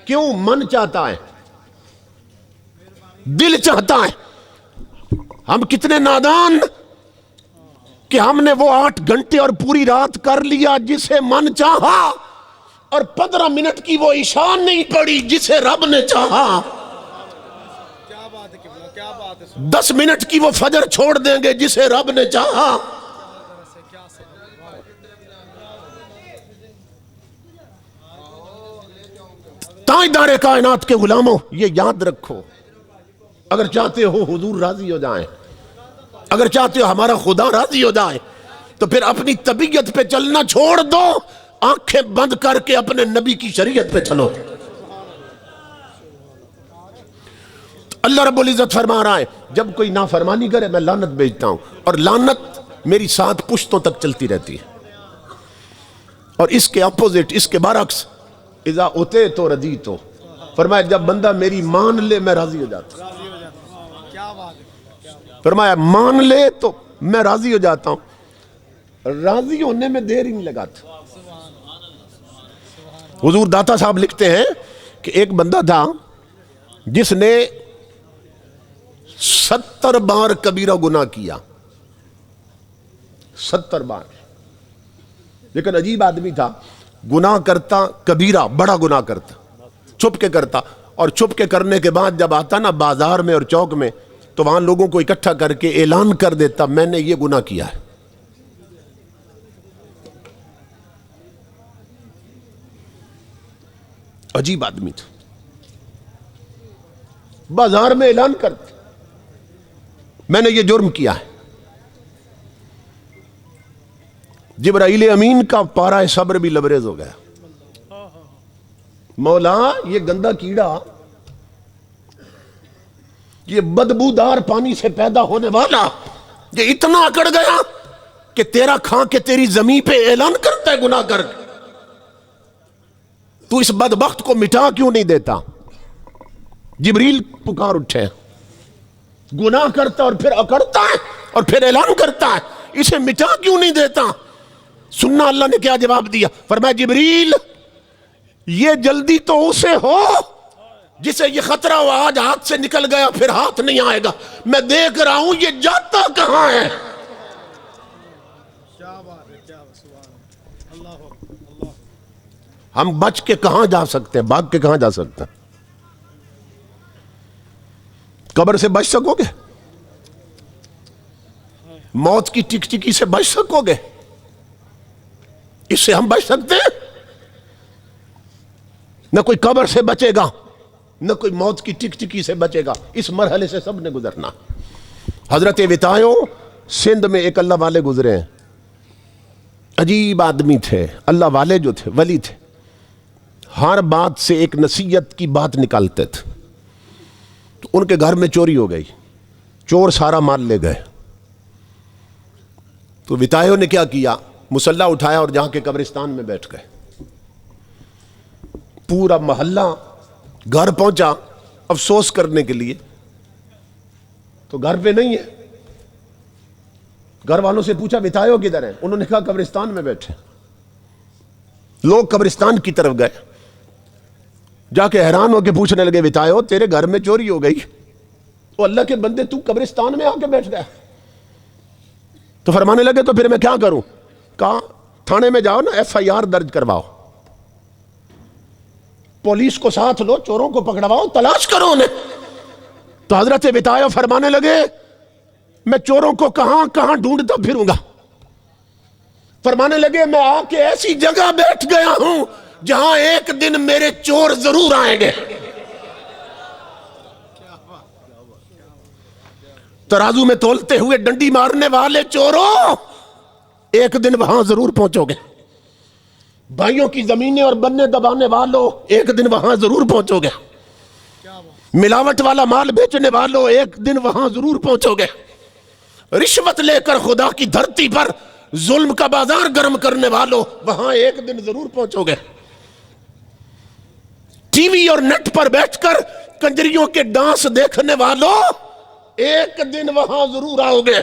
کیوں؟ من چاہتا ہے، دل چاہتا ہے۔ ہم کتنے نادان کہ ہم نے وہ 8 گھنٹے اور پوری رات کر لیا جسے من چاہا، اور 15 منٹ کی وہ عشاء نہیں پڑی جسے رب نے چاہا۔ 10 منٹ کی وہ فجر چھوڑ دیں گے جسے رب نے چاہا۔ تاجدار کائنات کے غلاموں، یہ یاد رکھو، اگر چاہتے ہو حضور راضی ہو جائیں، اگر چاہتے ہو ہمارا خدا راضی ہو جائے، تو پھر اپنی طبیعت پہ چلنا چھوڑ دو، آنکھیں بند کر کے اپنے نبی کی شریعت پہ چلو۔ اللہ رب العزت فرما رہا ہے جب کوئی نافرمانی کرے میں لعنت بھیجتا ہوں، اور لعنت میری 7 پشتوں تک چلتی رہتی ہے۔ اور اس کے اپوزٹ، اس کے برعکس، اذا اتے تو ردی تو، فرمایا جب بندہ میری مان لے میں راضی ہو جاتا ہوں۔ فرمایا مان لے تو میں راضی ہو جاتا ہوں، راضی ہونے میں دیر ہی نہیں لگاتا۔ حضور داتا صاحب لکھتے ہیں کہ ایک بندہ تھا جس نے 70 بار کبیرہ گناہ کیا، 70 بار، لیکن عجیب آدمی تھا، گناہ کرتا کبیرہ، بڑا گناہ کرتا، چھپ کے کرتا، اور چھپ کے کرنے کے بعد جب آتا نا بازار میں اور چوک میں تو وہاں لوگوں کو اکٹھا کر کے اعلان کر دیتا میں نے یہ گناہ کیا ہے۔ عجیب آدمی تھا، بازار میں اعلان کرتا میں نے یہ جرم کیا ہے۔ جبرائیل امین کا پارہ صبر بھی لبریز ہو گیا، مولا یہ گندا کیڑا، یہ بدبودار پانی سے پیدا ہونے والا، یہ اتنا اکڑ گیا کہ تیرا کھا کے تیری زمین پہ اعلان کرتا ہے گناہ کر کے، تو اس بدبخت کو مٹا کیوں نہیں دیتا؟ جبریل پکار اٹھے، گناہ کرتا اور پھر اکڑتا ہے اور پھر اعلان کرتا ہے، اسے مٹا کیوں نہیں دیتا؟ سننا اللہ نے کیا جواب دیا، فرمایا جبریل یہ جلدی تو اسے ہو جسے یہ خطرہ ہوا آج ہاتھ سے نکل گیا پھر ہاتھ نہیں آئے گا، میں دیکھ رہا ہوں یہ جاتا کہاں ہے۔ ہم بچ کے کہاں جا سکتے ہیں، بھاگ کے کہاں جا سکتے ہیں؟ قبر سے بچ سکو گے؟ موت کی ٹک ٹکی سے بچ سکو گے؟ اس سے ہم بچ سکتے ہیں؟ نہ کوئی قبر سے بچے گا، نہ کوئی موت کی ٹک ٹکی سے بچے گا، اس مرحلے سے سب نے گزرنا۔ حضرت وطایوں سندھ میں ایک اللہ والے گزرے ہیں، عجیب آدمی تھے، اللہ والے جو تھے، ولی تھے، ہر بات سے ایک نصیحت کی بات نکالتے تھے۔ تو ان کے گھر میں چوری ہو گئی، چور سارا مال لے گئے۔ تو وطایوں نے کیا کیا، مصلی اٹھایا اور جا کے قبرستان میں بیٹھ گئے۔ پورا محلہ گھر پہنچا افسوس کرنے کے لیے، تو گھر پہ نہیں ہے۔ گھر والوں سے پوچھا وطایوں کدھر ہیں؟ انہوں نے کہا قبرستان میں بیٹھے۔ لوگ قبرستان کی طرف گئے، جا کے حیران ہو کے پوچھنے لگے وطایوں تیرے گھر میں چوری ہو گئی، تو اللہ کے بندے تو قبرستان میں آ کے بیٹھ گیا۔ تو فرمانے لگے تو پھر میں کیا کروں؟ کہا تھانے میں جاؤ نا، FIR درج کرواؤ، پولیس کو ساتھ لو، چوروں کو پکڑواؤ، تلاش کرو انہیں۔ تو حضرت وطایوں فرمانے لگے میں چوروں کو کہاں کہاں ڈھونڈتا پھروں گا۔ فرمانے لگے میں آ کے ایسی جگہ بیٹھ گیا ہوں جہاں ایک دن میرے چور ضرور آئیں گے۔ ترازو میں تولتے ہوئے ڈنڈی مارنے والے چوروں، ایک دن وہاں ضرور پہنچو گے۔ بھائیوں کی زمینیں اور بننے دبانے والوں، ایک دن وہاں ضرور پہنچو گے۔ ملاوٹ والا مال بیچنے والوں، ایک دن وہاں ضرور پہنچو گے۔ رشوت لے کر خدا کی دھرتی پر ظلم کا بازار گرم کرنے والوں، وہاں ایک دن ضرور پہنچو گے۔ ٹی وی اور نیٹ پر بیٹھ کر کنجریوں کے ڈانس دیکھنے والوں، ایک دن وہاں ضرور آؤ گے۔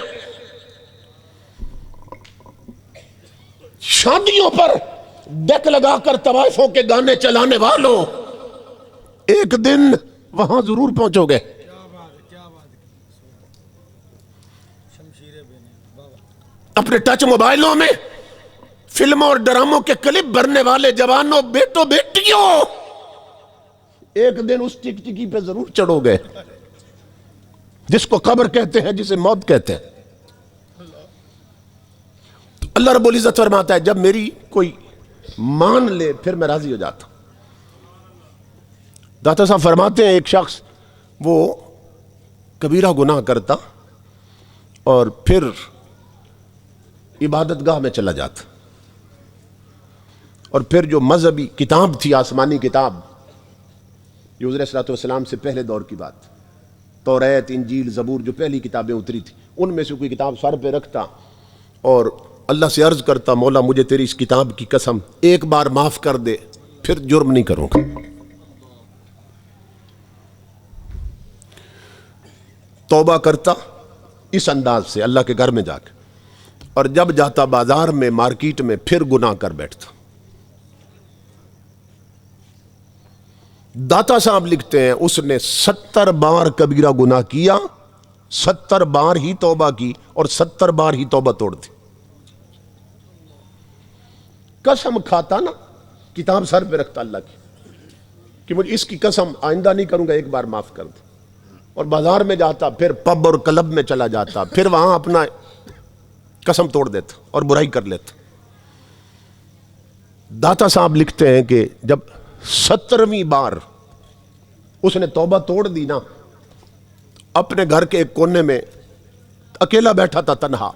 شادیوں پر ڈیک لگا کر طوائفوں کے گانے چلانے والوں، ایک دن وہاں ضرور پہنچو گے. اپنے ٹچ موبائلوں میں فلموں اور ڈراموں کے کلپ بھرنے والے جوانوں، بیٹوں بیٹیوں، ایک دن اس ٹکٹکی پہ ضرور چڑھو گے جس کو قبر کہتے ہیں، جسے موت کہتے ہیں. تو اللہ رب العزت فرماتا ہے جب میری کوئی مان لے پھر میں راضی ہو جاتا ہوں. داتا صاحب فرماتے ہیں ایک شخص وہ کبیرہ گناہ کرتا اور پھر عبادت گاہ میں چلا جاتا، اور پھر جو مذہبی کتاب تھی، آسمانی کتاب، یہ حضور صلی اللہ علیہ وسلم سے پہلے دور کی بات، توریت، انجیل، زبور، جو پہلی کتابیں اتری تھی، ان میں سے کوئی کتاب سر پہ رکھتا اور اللہ سے عرض کرتا، مولا مجھے تیری اس کتاب کی قسم ایک بار معاف کر دے، پھر جرم نہیں کروں گا. توبہ کرتا اس انداز سے اللہ کے گھر میں جا کے، اور جب جاتا بازار میں، مارکیٹ میں، پھر گناہ کر بیٹھتا. داتا صاحب لکھتے ہیں اس نے 70 بار کبیرہ گناہ کیا، 70 بار ہی توبہ کی اور 70 بار ہی توبہ توڑ دی. قسم کھاتا نا، کتاب سر پہ رکھتا اللہ کی کہ مجھے اس کی قسم آئندہ نہیں کروں گا، ایک بار معاف کر دے. اور بازار میں جاتا، پھر پب اور کلب میں چلا جاتا، پھر وہاں اپنا قسم توڑ دیتا اور برائی کر لیتا. داتا صاحب لکھتے ہیں کہ جب 17ویں بار اس نے توبہ توڑ دی نا، اپنے گھر کے ایک کونے میں اکیلا بیٹھا تھا، تنہا،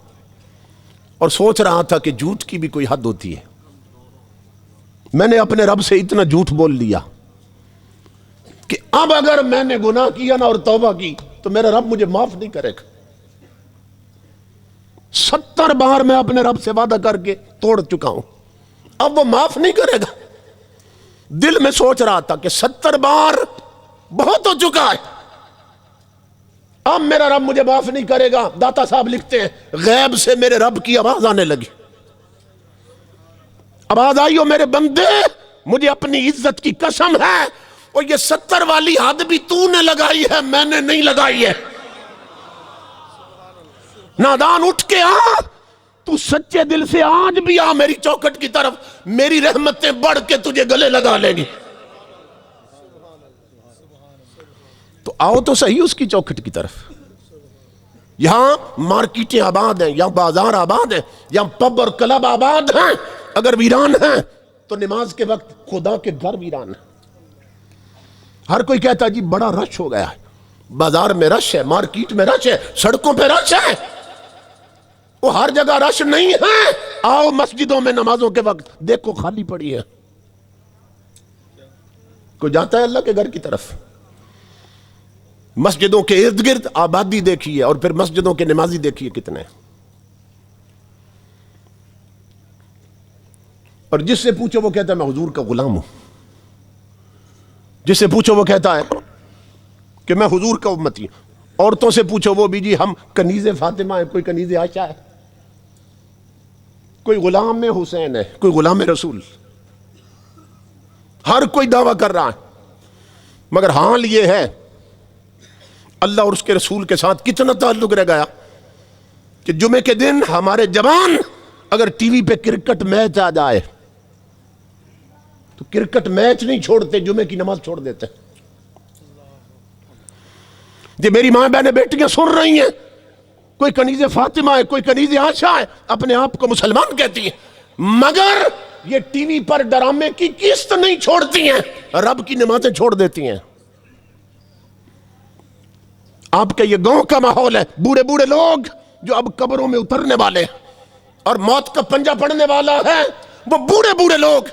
اور سوچ رہا تھا کہ جھوٹ کی بھی کوئی حد ہوتی ہے. میں نے اپنے رب سے اتنا جھوٹ بول لیا کہ اب اگر میں نے گناہ کیا نا اور توبہ کی تو میرا رب مجھے معاف نہیں کرے گا. 70 بار میں اپنے رب سے وعدہ کر کے توڑ چکا ہوں، اب وہ معاف نہیں کرے گا. دل میں سوچ رہا تھا کہ 70 بار بہت ہو چکا ہے، اب میرا رب مجھے معاف نہیں کرے گا. داتا صاحب لکھتے ہیں غیب سے میرے رب کی آواز آنے لگی. آواز آئی، ہو میرے بندے، مجھے اپنی عزت کی قسم ہے، اور یہ 70 والی حد بھی تو نے لگائی ہے، میں نے نہیں لگائی ہے. نادان اٹھ کے آ، تو سچے دل سے آج بھی آ میری چوکھٹ کی طرف، میری رحمتیں بڑھ کے تجھے گلے لگا لیں گی. تو آؤ تو صحیح اس کی چوکھٹ کی طرف. یہاں مارکیٹیں آباد ہیں، یہاں بازار آباد ہیں، یہاں پب اور کلب آباد ہیں. اگر ویران ہیں تو نماز کے وقت خدا کے گھر ویران ہیں. ہر کوئی کہتا جی بڑا رش ہو گیا ہے، بازار میں رش ہے، مارکیٹ میں رش ہے، سڑکوں پہ رش ہے. وہ ہر جگہ رش نہیں ہے. آؤ مسجدوں میں نمازوں کے وقت دیکھو خالی پڑی ہے. کوئی جاتا ہے اللہ کے گھر کی طرف؟ مسجدوں کے ارد گرد آبادی دیکھیے، اور پھر مسجدوں کے نمازی دیکھیے کتنے. اور جس سے پوچھو وہ کہتا ہے میں حضور کا غلام ہوں. جس سے پوچھو وہ کہتا ہے کہ میں حضور کا امتی ہوں. عورتوں سے پوچھو وہ بھی جی ہم کنیز فاطمہ ہیں، کوئی کنیز عائشہ ہے، کوئی غلام حسین ہے، کوئی غلام رسول. ہر کوئی دعویٰ کر رہا ہے، مگر حال یہ ہے اللہ اور اس کے رسول کے ساتھ کتنا تعلق رہ گیا کہ جمعے کے دن ہمارے جوان اگر ٹی وی پہ کرکٹ میچ آ جائے تو کرکٹ میچ نہیں چھوڑتے، جمعے کی نماز چھوڑ دیتے. جی میری ماں بہنیں بیٹیاں سن رہی ہیں، کوئی کنیز فاطمہ ہے، کوئی کنیز عائشہ ہے، اپنے آپ کو مسلمان کہتی ہیں، مگر یہ ٹی وی پر ڈرامے کی قسط نہیں چھوڑتی ہیں، رب کی نمازیں چھوڑ دیتی ہیں. آپ کے یہ گاؤں کا ماحول ہے، بوڑھے بوڑھے لوگ جو اب قبروں میں اترنے والے ہیں اور موت کا پنجہ پڑنے والا ہے، وہ بوڑھے بوڑھے لوگ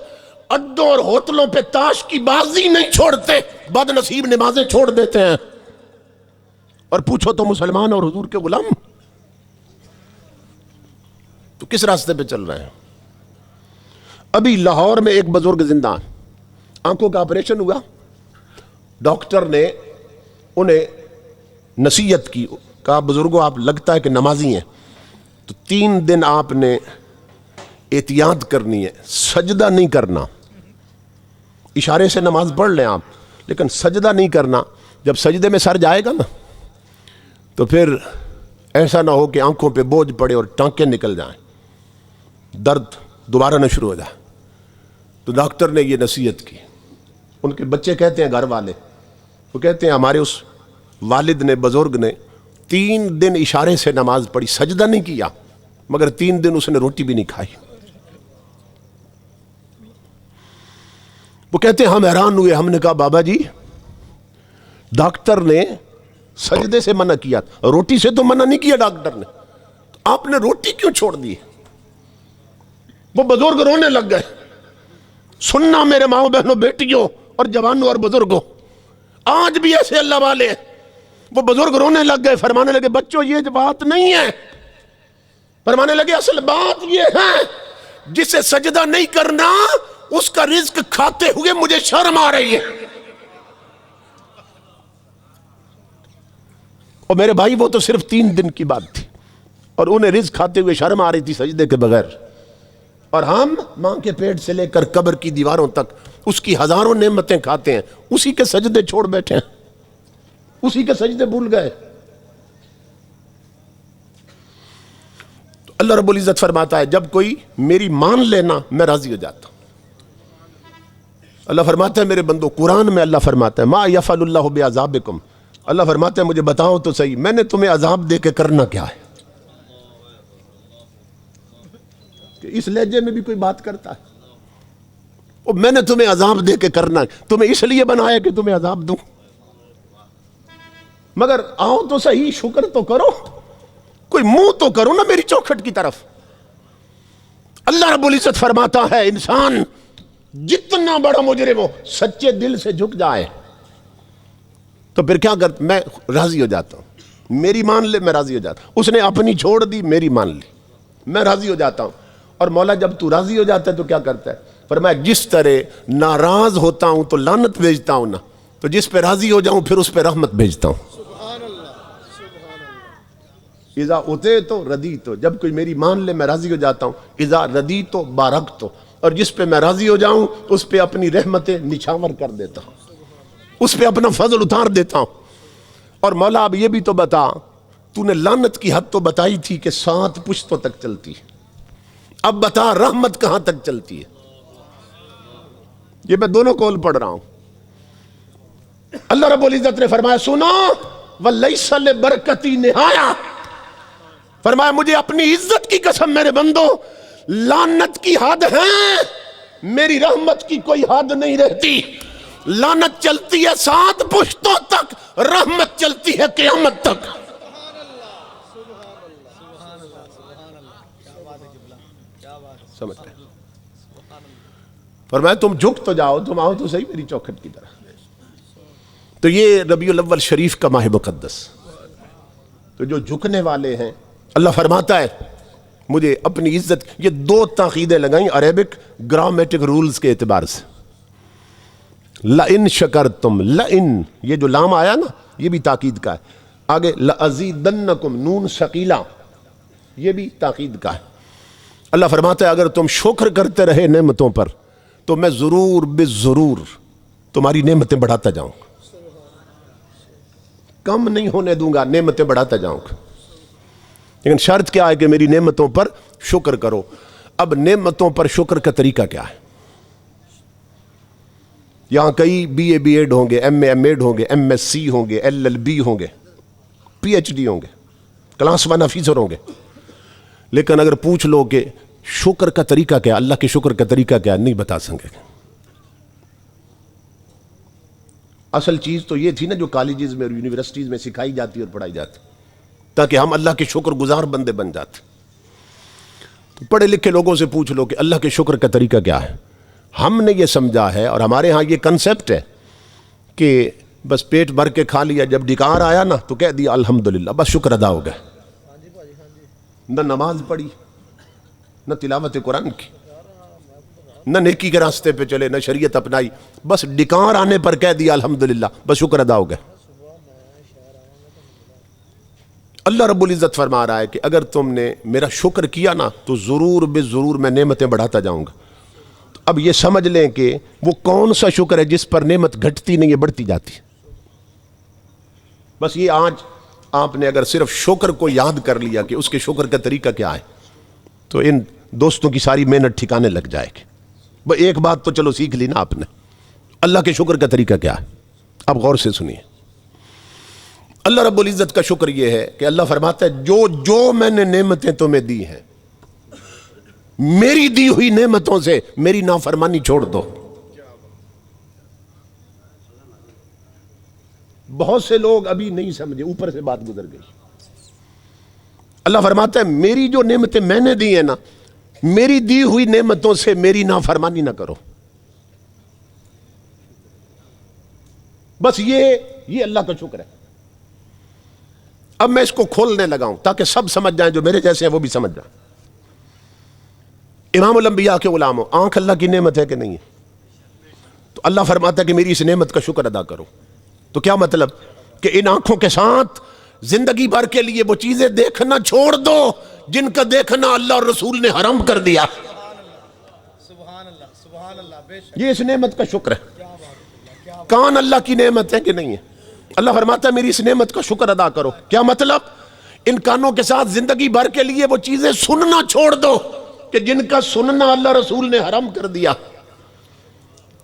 اڈوں اور ہوٹلوں پہ تاش کی بازی نہیں چھوڑتے، بد نصیب نمازیں چھوڑ دیتے ہیں. اور پوچھو تو مسلمان اور حضور کے غلام، تو کس راستے پہ چل رہے ہیں؟ ابھی لاہور میں ایک بزرگ زندہ، آنکھوں کا آپریشن ہوا، ڈاکٹر نے انہیں نصیحت کی، کہا بزرگوں آپ لگتا ہے کہ نمازی ہیں تو 3 دن آپ نے احتیاط کرنی ہے، سجدہ نہیں کرنا، اشارے سے نماز پڑھ لیں آپ، لیکن سجدہ نہیں کرنا. جب سجدے میں سر جائے گا نا تو پھر ایسا نہ ہو کہ آنکھوں پہ بوجھ پڑے اور ٹانکیں نکل جائیں, درد دوبارہ نہ شروع ہو جائے. تو ڈاکٹر نے یہ نصیحت کی. ان کے بچے کہتے ہیں, گھر والے وہ کہتے ہیں ہمارے اس والد نے, بزرگ نے 3 دن اشارے سے نماز پڑھی, سجدہ نہیں کیا, مگر 3 دن اس نے روٹی بھی نہیں کھائی. وہ کہتے ہیں ہم حیران ہوئے. ہم نے کہا بابا جی ڈاکٹر نے سجدے سے منع کیا, روٹی سے تو منع نہیں کیا ڈاکٹر نے, آپ نے روٹی کیوں چھوڑ دی؟ وہ بزرگ رونے لگ گئے. سننا میرے ماؤں بہنوں بیٹیوں اور جوانوں اور بزرگوں, آج بھی ایسے اللہ والے ہیں. وہ بزرگ رونے لگ گئے, فرمانے لگے بچوں یہ بات نہیں ہے. فرمانے لگے اصل بات یہ ہے جسے سجدہ نہیں کرنا اس کا رزق کھاتے ہوئے مجھے شرم آ رہی ہے. اور میرے بھائی وہ تو صرف 3 دن کی بات تھی, اور انہیں رزق کھاتے ہوئے شرم آ رہی تھی سجدے کے بغیر. اور ہم ماں کے پیٹ سے لے کر قبر کی دیواروں تک اس کی ہزاروں نعمتیں کھاتے ہیں, اسی کے سجدے چھوڑ بیٹھے ہیں, اسی کے سجدے بھول گئے. تو اللہ رب العزت فرماتا ہے جب کوئی میری مان لینا میں راضی ہو جاتا ہوں. اللہ فرماتا ہے میرے بندو, قرآن میں اللہ فرماتا ہے ما یفعل اللہ بعذابکم, اللہ فرماتا ہے مجھے بتاؤ تو صحیح میں نے تمہیں عذاب دے کے کرنا کیا ہے. کہ اس لہجے میں بھی کوئی بات کرتا ہے, اور میں نے تمہیں عذاب دے کے کرنا, تمہیں اس لیے بنایا کہ تمہیں عذاب دوں. مگر آؤ تو صحیح, شکر تو کرو, کوئی منہ تو کرو نا میری چوکھٹ کی طرف. اللہ رب العزت فرماتا ہے انسان جتنا بڑا مجرم ہو سچے دل سے جھک جائے تو پھر کیا کرتا, میں راضی ہو جاتا ہوں. میری مان لے میں راضی ہو جاتا ہوں. اس نے اپنی چھوڑ دی, میری مان لی, میں راضی ہو جاتا ہوں. اور مولا جب تو راضی ہو جاتا ہے تو کیا کرتا ہے, فرمایا جس طرح ناراض ہوتا ہوں تو لعنت بھیجتا ہوں نا, تو جس پہ راضی ہو جاؤں پھر اس پہ رحمت بھیجتا ہوں. اذا اطعت رضیت, جب کوئی میری مان لے میں راضی ہو جاتا ہوں. اذا رضیت بارکت, اور جس پہ میں راضی ہو جاؤں اس پہ اپنی رحمتیں نچھاور کر دیتا ہوں, اس پہ اپنا فضل اتار دیتا ہوں. اور مولا اب یہ بھی تو بتا, تو نے لعنت کی حد تو بتائی تھی کہ 7 پشتوں تک چلتی ہے, اب بتا رحمت کہاں تک چلتی ہے. یہ میں دونوں قول پڑھ رہا ہوں. اللہ رب العزت نے فرمایا سنو وَلَيْسَ لِبَرْكَتِي نِهَایَةٌ, فرمایا مجھے اپنی عزت کی قسم میرے بندو, لعنت کی حد ہے, میری رحمت کی کوئی حد نہیں رہتی. لعنت چلتی ہے 7 پشتوں تک, رحمت چلتی ہے قیامت تک. سمجھ گئے؟ فرمایا تم جھک تو جاؤ, تم آؤ تو صحیح میری چوکھٹ کی طرح. تو یہ ربیع الاول شریف کا ماہ مقدس, تو جو جھکنے والے ہیں اللہ فرماتا ہے مجھے اپنی عزت. یہ 2 تاکیدیں لگائیں عربک گرامیٹک رولز کے اعتبار سے. لَإِن شَكَرْتُمْ, لَإِن یہ جو لام آیا نا یہ بھی تاکید کا ہے. آگے لَأَزِيدَنَّكُمْ, نون ثقیلہ یہ بھی تاکید کا ہے. اللہ فرماتا ہے اگر تم شکر کرتے رہے نعمتوں پر تو میں ضرور بالضرور تمہاری نعمتیں بڑھاتا جاؤں گا, کم نہیں ہونے دوں گا, نعمتیں بڑھاتا جاؤں گا. لیکن شرط کیا ہے کہ میری نعمتوں پر شکر کرو. اب نعمتوں پر شکر کا طریقہ کیا ہے؟ یہاں کئی بی اے بی ایڈ ہوں گے, ایم اے ایم ایڈ ہوں گے, ایم ایس سی ہوں گے, ایل ایل بی ہوں گے, پی ایچ ڈی ہوں گے, کلاس 1 آفیسر ہوں گے. لیکن اگر پوچھ لو کہ شکر کا طریقہ کیا, اللہ کے شکر کا طریقہ کیا, نہیں بتا سکیں گے. اصل چیز تو یہ تھی نا جو کالجز میں اور یونیورسٹیز میں سکھائی جاتی اور پڑھائی جاتی, تاکہ ہم اللہ کے شکر گزار بندے بن جاتے. تو پڑھے لکھے لوگوں سے پوچھ لو کہ اللہ کے شکر کا طریقہ کیا ہے. ہم نے یہ سمجھا ہے اور ہمارے ہاں یہ کنسپٹ ہے کہ بس پیٹ بھر کے کھا لیا, جب ڈکار آیا نا تو کہہ دیا الحمدللہ, بس شکر ادا ہو گیا. نہ نماز پڑھی, نہ تلاوت قرآن کی, نہ نیکی کے راستے پہ چلے, نہ شریعت اپنائی, بس ڈکار آنے پر کہہ دیا الحمدللہ, بس شکر ادا ہو گیا. اللہ رب العزت فرما رہا ہے کہ اگر تم نے میرا شکر کیا نا تو ضرور بے ضرور میں نعمتیں بڑھاتا جاؤں گا. اب یہ سمجھ لیں کہ وہ کون سا شکر ہے جس پر نعمت گھٹتی نہیں ہے، بڑھتی جاتی ہے. بس یہ آج آپ نے اگر صرف شکر کو یاد کر لیا کہ اس کے شکر کا طریقہ کیا ہے تو ان دوستوں کی ساری محنت ٹھکانے لگ جائے گی. ایک بات تو چلو سیکھ لی نا آپ نے، اللہ کے شکر کا طریقہ کیا ہے. اب غور سے سنیے. اللہ رب العزت کا شکر یہ ہے کہ اللہ فرماتا ہے جو میں نے نعمتیں تمہیں دی ہیں، میری دی ہوئی نعمتوں سے میری نافرمانی چھوڑ دو. بہت سے لوگ ابھی نہیں سمجھے، اوپر سے بات گزر گئی. اللہ فرماتا ہے میری جو نعمتیں میں نے دی ہیں نا، میری دی ہوئی نعمتوں سے میری نافرمانی نہ کرو. بس یہ اللہ کا شکر ہے. اب میں اس کو کھولنے لگا ہوں تاکہ سب سمجھ جائیں، جو میرے جیسے ہیں وہ بھی سمجھ جائیں. امام الانبیاء کے غلاموں، آنکھ اللہ کی نعمت ہے کہ نہیں ہے؟ تو اللہ فرماتا ہے کہ میری اس نعمت کا شکر ادا کرو. تو کیا مطلب؟ کہ ان آنکھوں کے ساتھ زندگی بھر کے لیے وہ چیزیں دیکھنا چھوڑ دو جن کا دیکھنا اللہ اور رسول نے حرام کر دیا. یہ اس نعمت کا شکر ہے. کان اللہ کی نعمت ہے کہ نہیں ہے؟ اللہ فرماتا ہے میری اس نعمت کا شکر ادا کرو. کیا مطلب؟ ان کانوں کے ساتھ زندگی بھر کے لیے وہ چیزیں سننا چھوڑ دو کہ جن کا سننا اللہ رسول نے حرام کر دیا.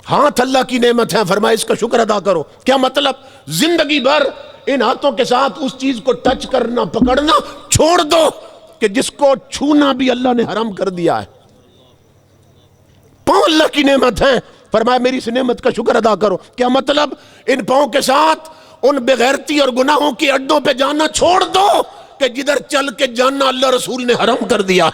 ہاتھ اللہ کی نعمت ہے، فرمایا اس کا شکر ادا کرو. کیا مطلب؟ زندگی بھر ان ہاتھوں کے ساتھ اس چیز کو ٹچ کرنا، پکڑنا چھوڑ دو کہ جس کو چھونا بھی اللہ نے حرام کر دیا ہے. پاؤں اللہ کی نعمت ہے، فرمایا میری اس نعمت کا شکر ادا کرو. کیا مطلب؟ ان پاؤں کے ساتھ ان بغیرتی اور گناہوں کی اڈوں پہ جانا چھوڑ دو کہ جدھر چل کے جانا اللہ رسول نے حرام کر دیا.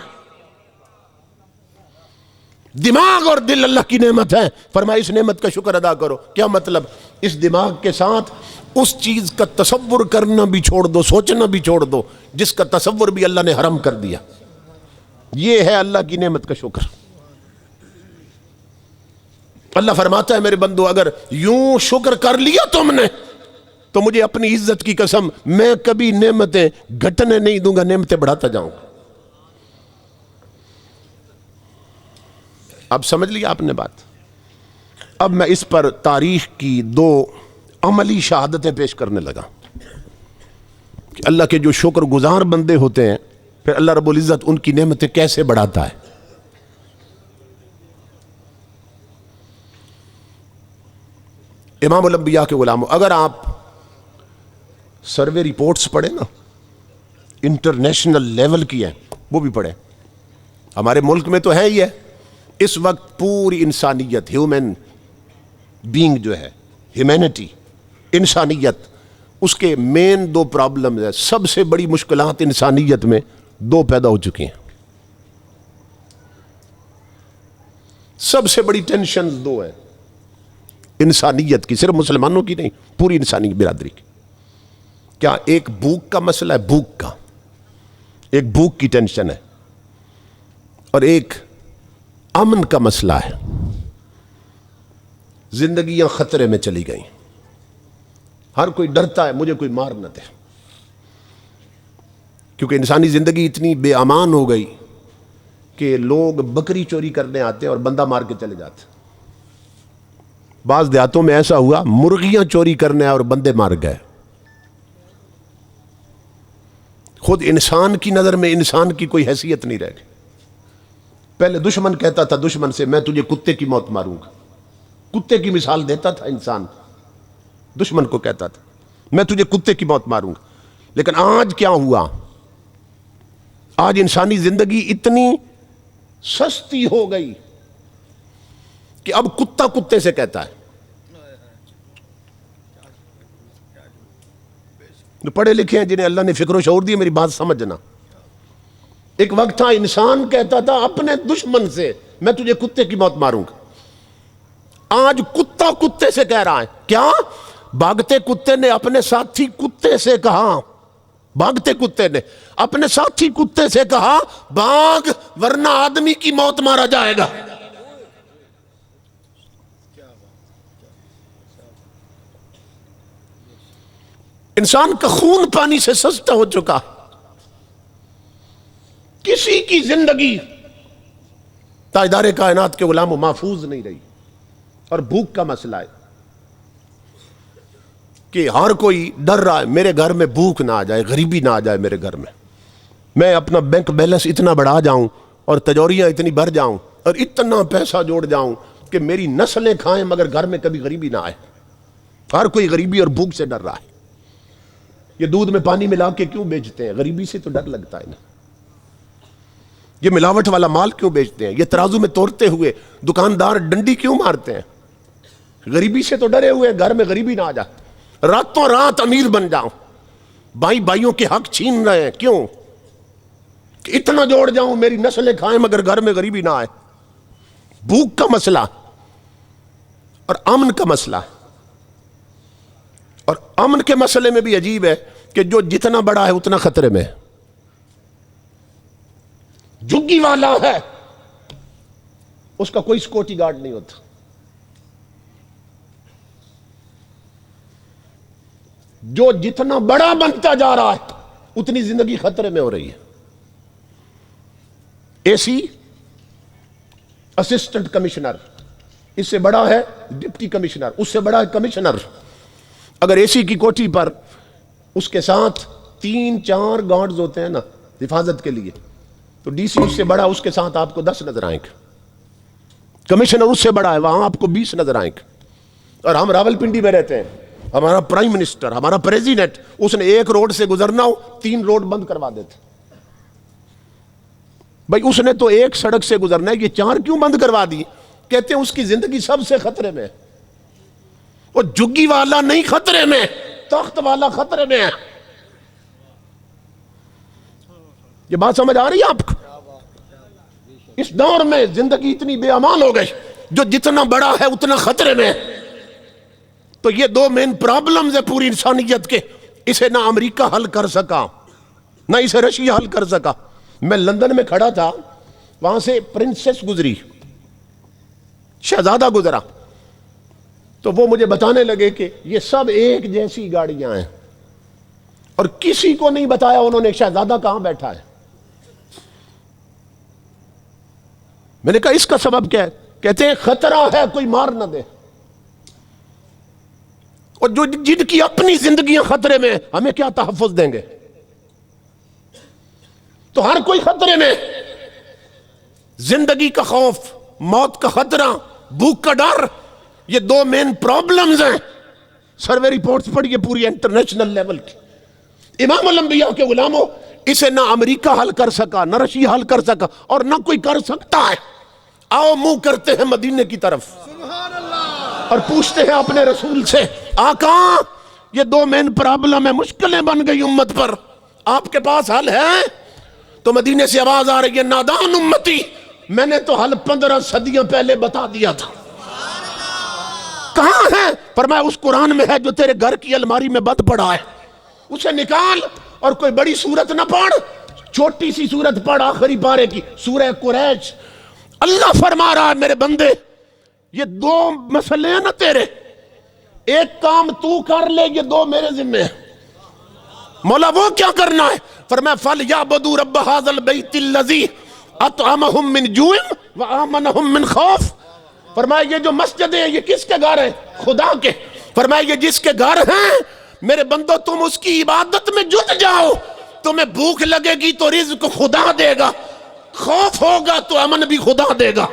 دماغ اور دل اللہ کی نعمت ہے، فرمایا اس نعمت کا شکر ادا کرو. کیا مطلب؟ اس دماغ کے ساتھ اس چیز کا تصور کرنا بھی چھوڑ دو، سوچنا بھی چھوڑ دو جس کا تصور بھی اللہ نے حرام کر دیا. یہ ہے اللہ کی نعمت کا شکر. اللہ فرماتا ہے میرے بندو اگر یوں شکر کر لیا تم نے تو مجھے اپنی عزت کی قسم میں کبھی نعمتیں گھٹنے نہیں دوں گا، نعمتیں بڑھاتا جاؤں گا. اب سمجھ لیا آپ نے بات. اب میں اس پر تاریخ کی 2 عملی شہادتیں پیش کرنے لگا کہ اللہ کے جو شکر گزار بندے ہوتے ہیں پھر اللہ رب العزت ان کی نعمتیں کیسے بڑھاتا ہے. امام الانبیاء کے غلاموں، اگر آپ سروے رپورٹس پڑھیں نا، انٹرنیشنل لیول کی ہیں، وہ بھی پڑھیں. ہمارے ملک میں تو ہے ہی ہے. اس وقت پوری انسانیت، ہیومن بینگ جو ہے، ہیومینٹی، انسانیت، اس کے مین 2 پرابلمز ہیں. سب سے بڑی مشکلات انسانیت میں 2 پیدا ہو چکی ہیں. سب سے بڑی ٹینشنز 2 ہیں انسانیت کی، صرف مسلمانوں کی نہیں، پوری انسانی برادری کی. کیا؟ ایک بھوک کا مسئلہ ہے، بھوک کا، ایک بھوک کی ٹینشن ہے، اور ایک امن کا مسئلہ ہے. زندگیاں خطرے میں چلی گئیں، ہر کوئی ڈرتا ہے مجھے کوئی مار نہ دے، کیونکہ انسانی زندگی اتنی بے امان ہو گئی کہ لوگ بکری چوری کرنے آتے ہیں اور بندہ مار کے چلے جاتے. بعض دیہاتوں میں ایسا ہوا مرغیاں چوری کرنے آئے اور بندے مار گئے. خود انسان کی نظر میں انسان کی کوئی حیثیت نہیں رہ گئی. پہلے دشمن کہتا تھا دشمن سے میں تجھے کتے کی موت ماروں گا، کتے کی مثال دیتا تھا انسان، دشمن کو کہتا تھا میں تجھے کتے کی موت ماروں گا. لیکن آج کیا ہوا؟ آج انسانی زندگی اتنی سستی ہو گئی کہ اب کتا کتے سے کہتا ہے. جو پڑھے لکھے ہیں جنہیں اللہ نے فکر و شعور دی، میری بات سمجھنا. ایک وقت تھا انسان کہتا تھا اپنے دشمن سے میں تجھے کتے کی موت ماروں گا. آج کتا کتے سے کہہ رہا ہے. کیا؟ بھاگتے کتے نے اپنے ساتھی کتے سے کہا، بھاگتے کتے نے اپنے ساتھی کتے سے کہا بھاگ ورنہ آدمی کی موت مارا جائے گا. انسان کا خون پانی سے سستا ہو چکا. کسی کی زندگی تاجدار کائنات کے غلاموں محفوظ نہیں رہی. اور بھوک کا مسئلہ ہے کہ ہر کوئی ڈر رہا ہے میرے گھر میں بھوک نہ آ جائے, غریبی نہ آ جائے میرے گھر میں اپنا بینک بیلنس اتنا بڑھا جاؤں اور تجوریاں اتنی بڑھ جاؤں اور اتنا پیسہ جوڑ جاؤں کہ میری نسلیں کھائیں مگر گھر میں کبھی غریبی نہ آئے. ہر کوئی غریبی اور بھوک سے ڈر رہا ہے. یہ دودھ میں پانی ملا کے کیوں بیچتے ہیں؟ غریبی سے تو ڈر لگتا ہے نا. یہ ملاوٹ والا مال کیوں بیچتے ہیں؟ یہ ترازو میں توڑتے ہوئے دکاندار ڈنڈی کیوں مارتے ہیں؟ غریبی سے تو ڈرے ہوئے گھر میں غریبی نہ آ جائے. راتوں رات امیر بن جاؤں, بھائیوں کے حق چھین رہے ہیں, کیوں؟ کہ اتنا جوڑ جاؤں میری نسلیں کھائیں مگر گھر میں غریبی نہ آئے. بھوک کا مسئلہ اور امن کا مسئلہ. اور امن کے مسئلے میں بھی عجیب ہے کہ جو جتنا بڑا ہے اتنا خطرے میں. جھگی والا ہے اس کا کوئی سیکورٹی گارڈ نہیں ہوتا. جو جتنا بڑا بنتا جا رہا ہے اتنی زندگی خطرے میں ہو رہی ہے. اے سی اسسٹنٹ کمشنر, اس سے بڑا ہے ڈپٹی کمشنر, اس سے بڑا ہے کمشنر. اگر اے سی کی کوٹھی پر اس کے ساتھ 3-4 گارڈز ہوتے ہیں نا حفاظت کے لیے, تو ڈی سی اس سے بڑا, اس کے ساتھ آپ کو 10 نظر آئیں گے. کمشنر اس سے بڑا ہے, وہاں آپ کو 20 نظر آئیں گے. اور ہم راولپنڈی میں رہتے ہیں, ہمارا پرائم منسٹر, ہمارا پریزیڈنٹ, اس نے ایک روڈ سے گزرنا ہو 3 روڈ بند کروا دیتے. بھائی اس نے تو ایک سڑک سے گزرنا ہے, یہ 4 کیوں بند کروا دی؟ کہتے ہیں اس کی زندگی سب سے خطرے میں. اور جھگی والا نہیں خطرے میں, تخت والا خطرے میں ہے. یہ بات سمجھ آ رہی ہے آپ کو؟ اس دور میں زندگی اتنی بے امان ہو گئی, جو جتنا بڑا ہے اتنا خطرے میں. تو یہ 2 مین پرابلمز ہے پوری انسانیت کے. اسے نہ امریکہ حل کر سکا, نہ اسے رشیا حل کر سکا. میں لندن میں کھڑا تھا, وہاں سے پرنسس گزری, شہزادہ گزرا, تو وہ مجھے بتانے لگے کہ یہ سب ایک جیسی گاڑیاں ہیں, اور کسی کو نہیں بتایا انہوں نے شہزادہ کہاں بیٹھا ہے. میں نے کہا اس کا سبب کیا ہے؟ کہتے ہیں خطرہ ہے کوئی مار نہ دے. اور جو جن کی اپنی زندگیاں خطرے میں, ہمیں کیا تحفظ دیں گے؟ تو ہر کوئی خطرے میں. زندگی کا خوف, موت کا خطرہ, بھوک کا ڈر, یہ 2 مین پرابلمز ہیں. سروے رپورٹس پڑھیے پوری انٹرنیشنل لیول کی. امام الانبیاء کے غلاموں, اسے نہ امریکہ حل کر سکا, نہ رشیا حل کر سکا, اور نہ کوئی کر سکتا ہے. آؤ منہ کرتے ہیں مدینے کی طرف اور پوچھتے ہیں اپنے رسول سے, آقا یہ 2 مین پرابلم ہے, مشکلیں بن گئی امت پر, آپ کے پاس حل ہے؟ تو مدینے سے آواز آ رہی ہے, نادان امتی, میں نے تو حل 15 صدیاں پہلے بتا دیا تھا. کہاں ہے؟ فرمایا اس قرآن میں ہے جو تیرے گھر کی الماری میں بند پڑا ہے, اسے نکال اور کوئی بڑی سورت نہ پڑھ, چھوٹی سی سورت پڑھ آخری پارے کی, سورہ قریش. اللہ فرما رہا ہے میرے بندے, یہ 2 مسئلے ہیں نا تیرے, ایک کام تو کر لے, یہ 2 میرے ذمہ ہیں. مولا وہ کیا کرنا ہے؟ فرمایا فَلْيَعْبُدُوا رَبَّ هَذَا الْبَيْتِ الَّذِي أَطْعَمَهُم مِّن جُوعٍ وَآمَنَهُم مِّن خَوْفٍ. فرمایا یہ جو مسجدیں ہیں یہ کس کے گھر ہیں؟ خدا کے. فرمایا یہ جس کے گھر ہیں میرے بندو, تم اس کی عبادت میں جٹ جاؤ, تمہیں بھوک لگے گی تو رزق خدا دے گا, خوف ہوگا تو امن بھی خدا دے گا.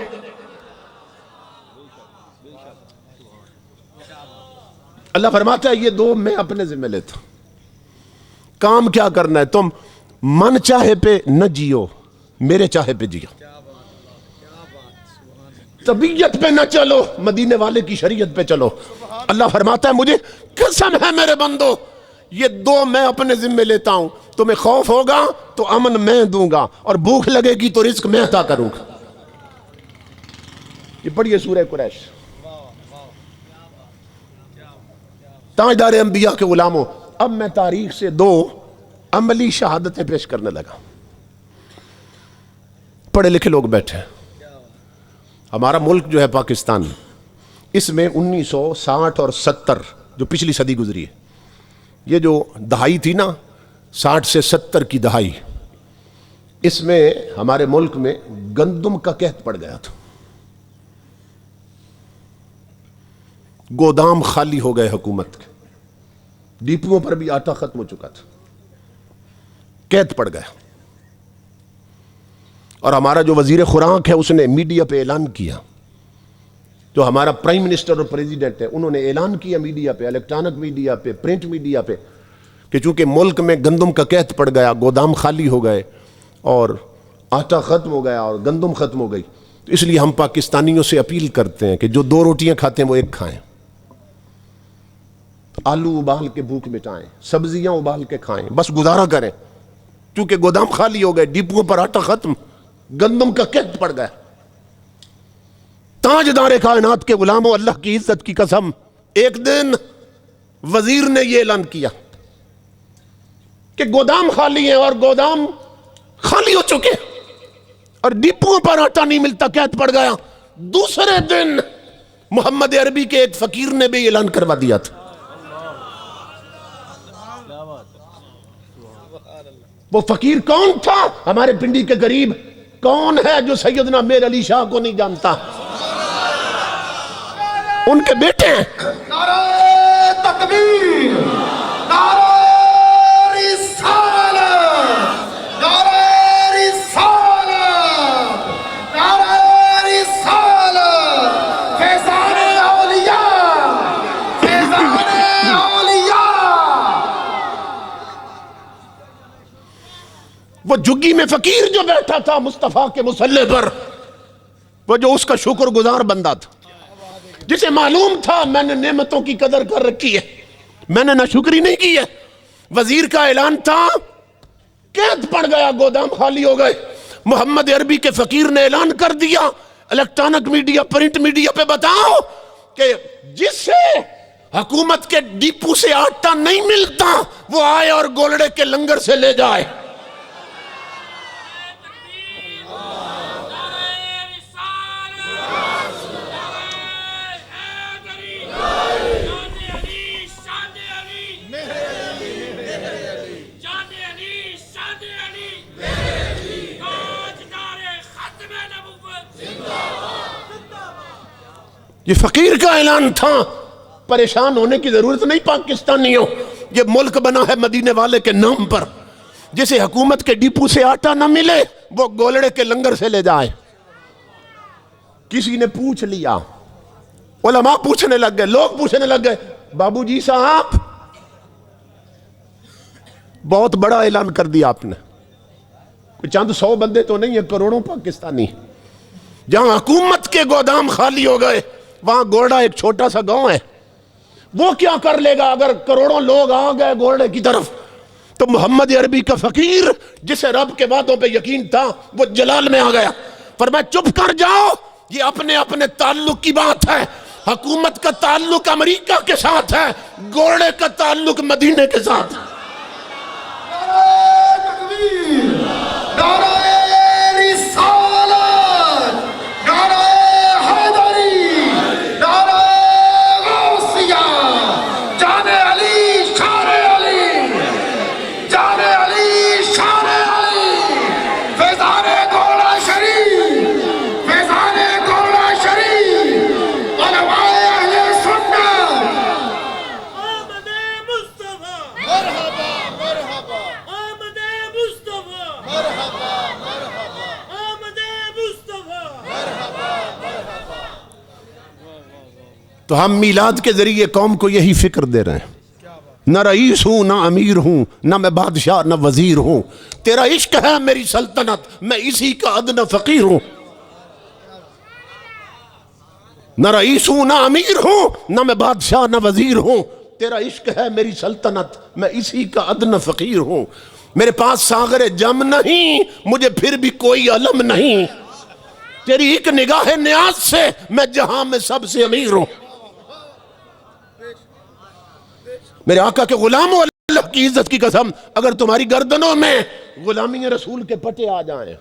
اللہ فرماتا ہے یہ 2 میں اپنے ذمہ لیتا ہوں. کام کیا کرنا ہے؟ تم من چاہے پہ نہ جیو, میرے چاہے پہ جیو. طبیعت پہ نہ چلو, مدینے والے کی شریعت پہ چلو. اللہ فرماتا ہے مجھے قسم ہے میرے بندو, یہ 2 میں اپنے ذمہ لیتا ہوں. تمہیں خوف ہوگا تو امن میں دوں گا, اور بھوک لگے گی تو رزق میں عطا کروں گا. یہ پڑھیے سورہ قریش. تاجدار انبیاء کے غلاموں, اب میں تاریخ سے 2 عملی شہادتیں پیش کرنے لگا. پڑھے لکھے لوگ بیٹھے ہیں. ہمارا ملک جو ہے پاکستان, اس میں 1960 اور 70 جو پچھلی صدی گزری ہے, یہ جو دہائی تھی نا 60 سے 70 کی دہائی, اس میں ہمارے ملک میں گندم کا قحط پڑ گیا تھا، گودام خالی ہو گئے حکومت کے، ڈیپوؤں پر بھی آٹا ختم ہو چکا تھا، قحط پڑ گیا۔ اور ہمارا جو وزیر خوراک ہے اس نے میڈیا پہ اعلان کیا، جو ہمارا پرائم منسٹر اور پریزیڈنٹ ہے انہوں نے اعلان کیا میڈیا پہ، الیکٹرانک میڈیا پہ، پرنٹ میڈیا پہ، کہ چونکہ ملک میں گندم کا قحط پڑ گیا، گودام خالی ہو گئے اور آٹا ختم ہو گیا اور گندم ختم ہو گئی، تو اس لیے ہم پاکستانیوں سے اپیل کرتے ہیں کہ جو 2 روٹیاں کھاتے ہیں وہ 1 کھائیں، آلو ابال کے بھوک مٹائیں، سبزیاں ابال کے کھائیں، بس گزارا کریں، چونکہ گودام خالی ہو گئے، ڈیپوؤں پر آٹا ختم، گندم کا قحط پڑ گیا۔ تاجدار کائنات کے غلاموں، اللہ کی عزت کی قسم، ایک دن وزیر نے یہ اعلان کیا کہ گودام خالی ہیں اور گودام خالی ہو چکے اور ڈیپوؤں پر آٹا نہیں ملتا، قحط پڑ گیا۔ دوسرے دن محمد عربی کے ایک فقیر نے بھی اعلان کروا دیا تھا۔ وہ فقیر کون تھا؟ ہمارے پنڈی کے قریب کون ہے جو سیدنا میر علی شاہ کو نہیں جانتا؟ ان کے بیٹے ہیں۔ نعرہ تکبیر، نعرہ رسالت، نعرہ رسالت، نعرہ رسالت، فیضان اولیاء، فیضان اولیاء۔ وہ جھگی میں فقیر جو بیٹھا تھا مصطفیٰ کے مصلی پر، وہ جو اس کا شکر گزار بندہ تھا، جسے معلوم تھا میں نے نعمتوں کی قدر کر رکھی ہے، میں نے ناشکری نہیں کی ہے۔ وزیر کا اعلان تھا، قحط پڑ گیا، گودام خالی ہو گئے۔ محمد عربی کے فقیر نے اعلان کر دیا، الیکٹرانک میڈیا، پرنٹ میڈیا پہ بتاؤ کہ جس سے حکومت کے ڈیپو سے آٹا نہیں ملتا وہ آئے اور گولڑے کے لنگر سے لے جائے۔ یہ فقیر کا اعلان تھا۔ پریشان ہونے کی ضرورت نہیں پاکستانیوں، یہ ملک بنا ہے مدینے والے کے نام پر۔ جسے حکومت کے ڈیپو سے آٹا نہ ملے وہ گولڑے کے لنگر سے لے جائے۔ کسی نے پوچھ لیا، علماء پوچھنے لگ گئے، لوگ پوچھنے لگ گئے، بابو جی صاحب بہت بڑا اعلان کر دیا آپ نے، کوئی چند 100 بندے تو نہیں ہیں، کروڑوں پاکستانی۔ جہاں حکومت کے گودام خالی ہو گئے وہاں گورڈا ایک چھوٹا سا گاؤں ہے، وہ کیا کر لے گا اگر کروڑوں لوگ آ گئے گورڈے کی طرف؟ تو محمد عربی کا فقیر جسے رب کے وعدوں پہ یقین تھا وہ جلال میں آ گیا، فرمایا چپ کر جاؤ، یہ اپنے اپنے تعلق کی بات ہے۔ حکومت کا تعلق امریکہ کے ساتھ ہے، گورڈے کا تعلق مدینے کے ساتھ ہے۔ نعرہ تکبیر، نعرہ رسالت، نعرہ حیدری، نعرہ غوثیہ، جان علی شان علی، جان علی شان علی، فیضان گولڑا شریف، فیضان گولڑا شریف، علماء اہل سنت۔ آمد مصطفیٰ، مرحبا مرحبا آمد مصطفیٰ، مرحبا مرحبا آمد مصطفیٰ۔ تو ہم میلاد کے ذریعے قوم کو یہی فکر دے رہے ہیں، نہ رئیس ہوں نہ امیر ہوں، نہ میں بادشاہ نہ وزیر ہوں، تیرا عشق ہے میری سلطنت، میں اسی کا ادنی فقیر ہوں۔ نہ رئیس ہوں نہ امیر ہوں، نہ میں بادشاہ نہ وزیر ہوں، تیرا عشق ہے میری سلطنت، میں اسی کا ادنی فقیر ہوں۔ میرے پاس ساغر جم نہیں، مجھے پھر بھی کوئی علم نہیں، تیری ایک نگاہ نیاز سے میں جہاں میں سب سے امیر ہوں۔ میرے آقا کے غلاموں، اللہ کی عزت کی قسم، اگر تمہاری گردنوں میں غلامی رسول کے پٹے آ جائیں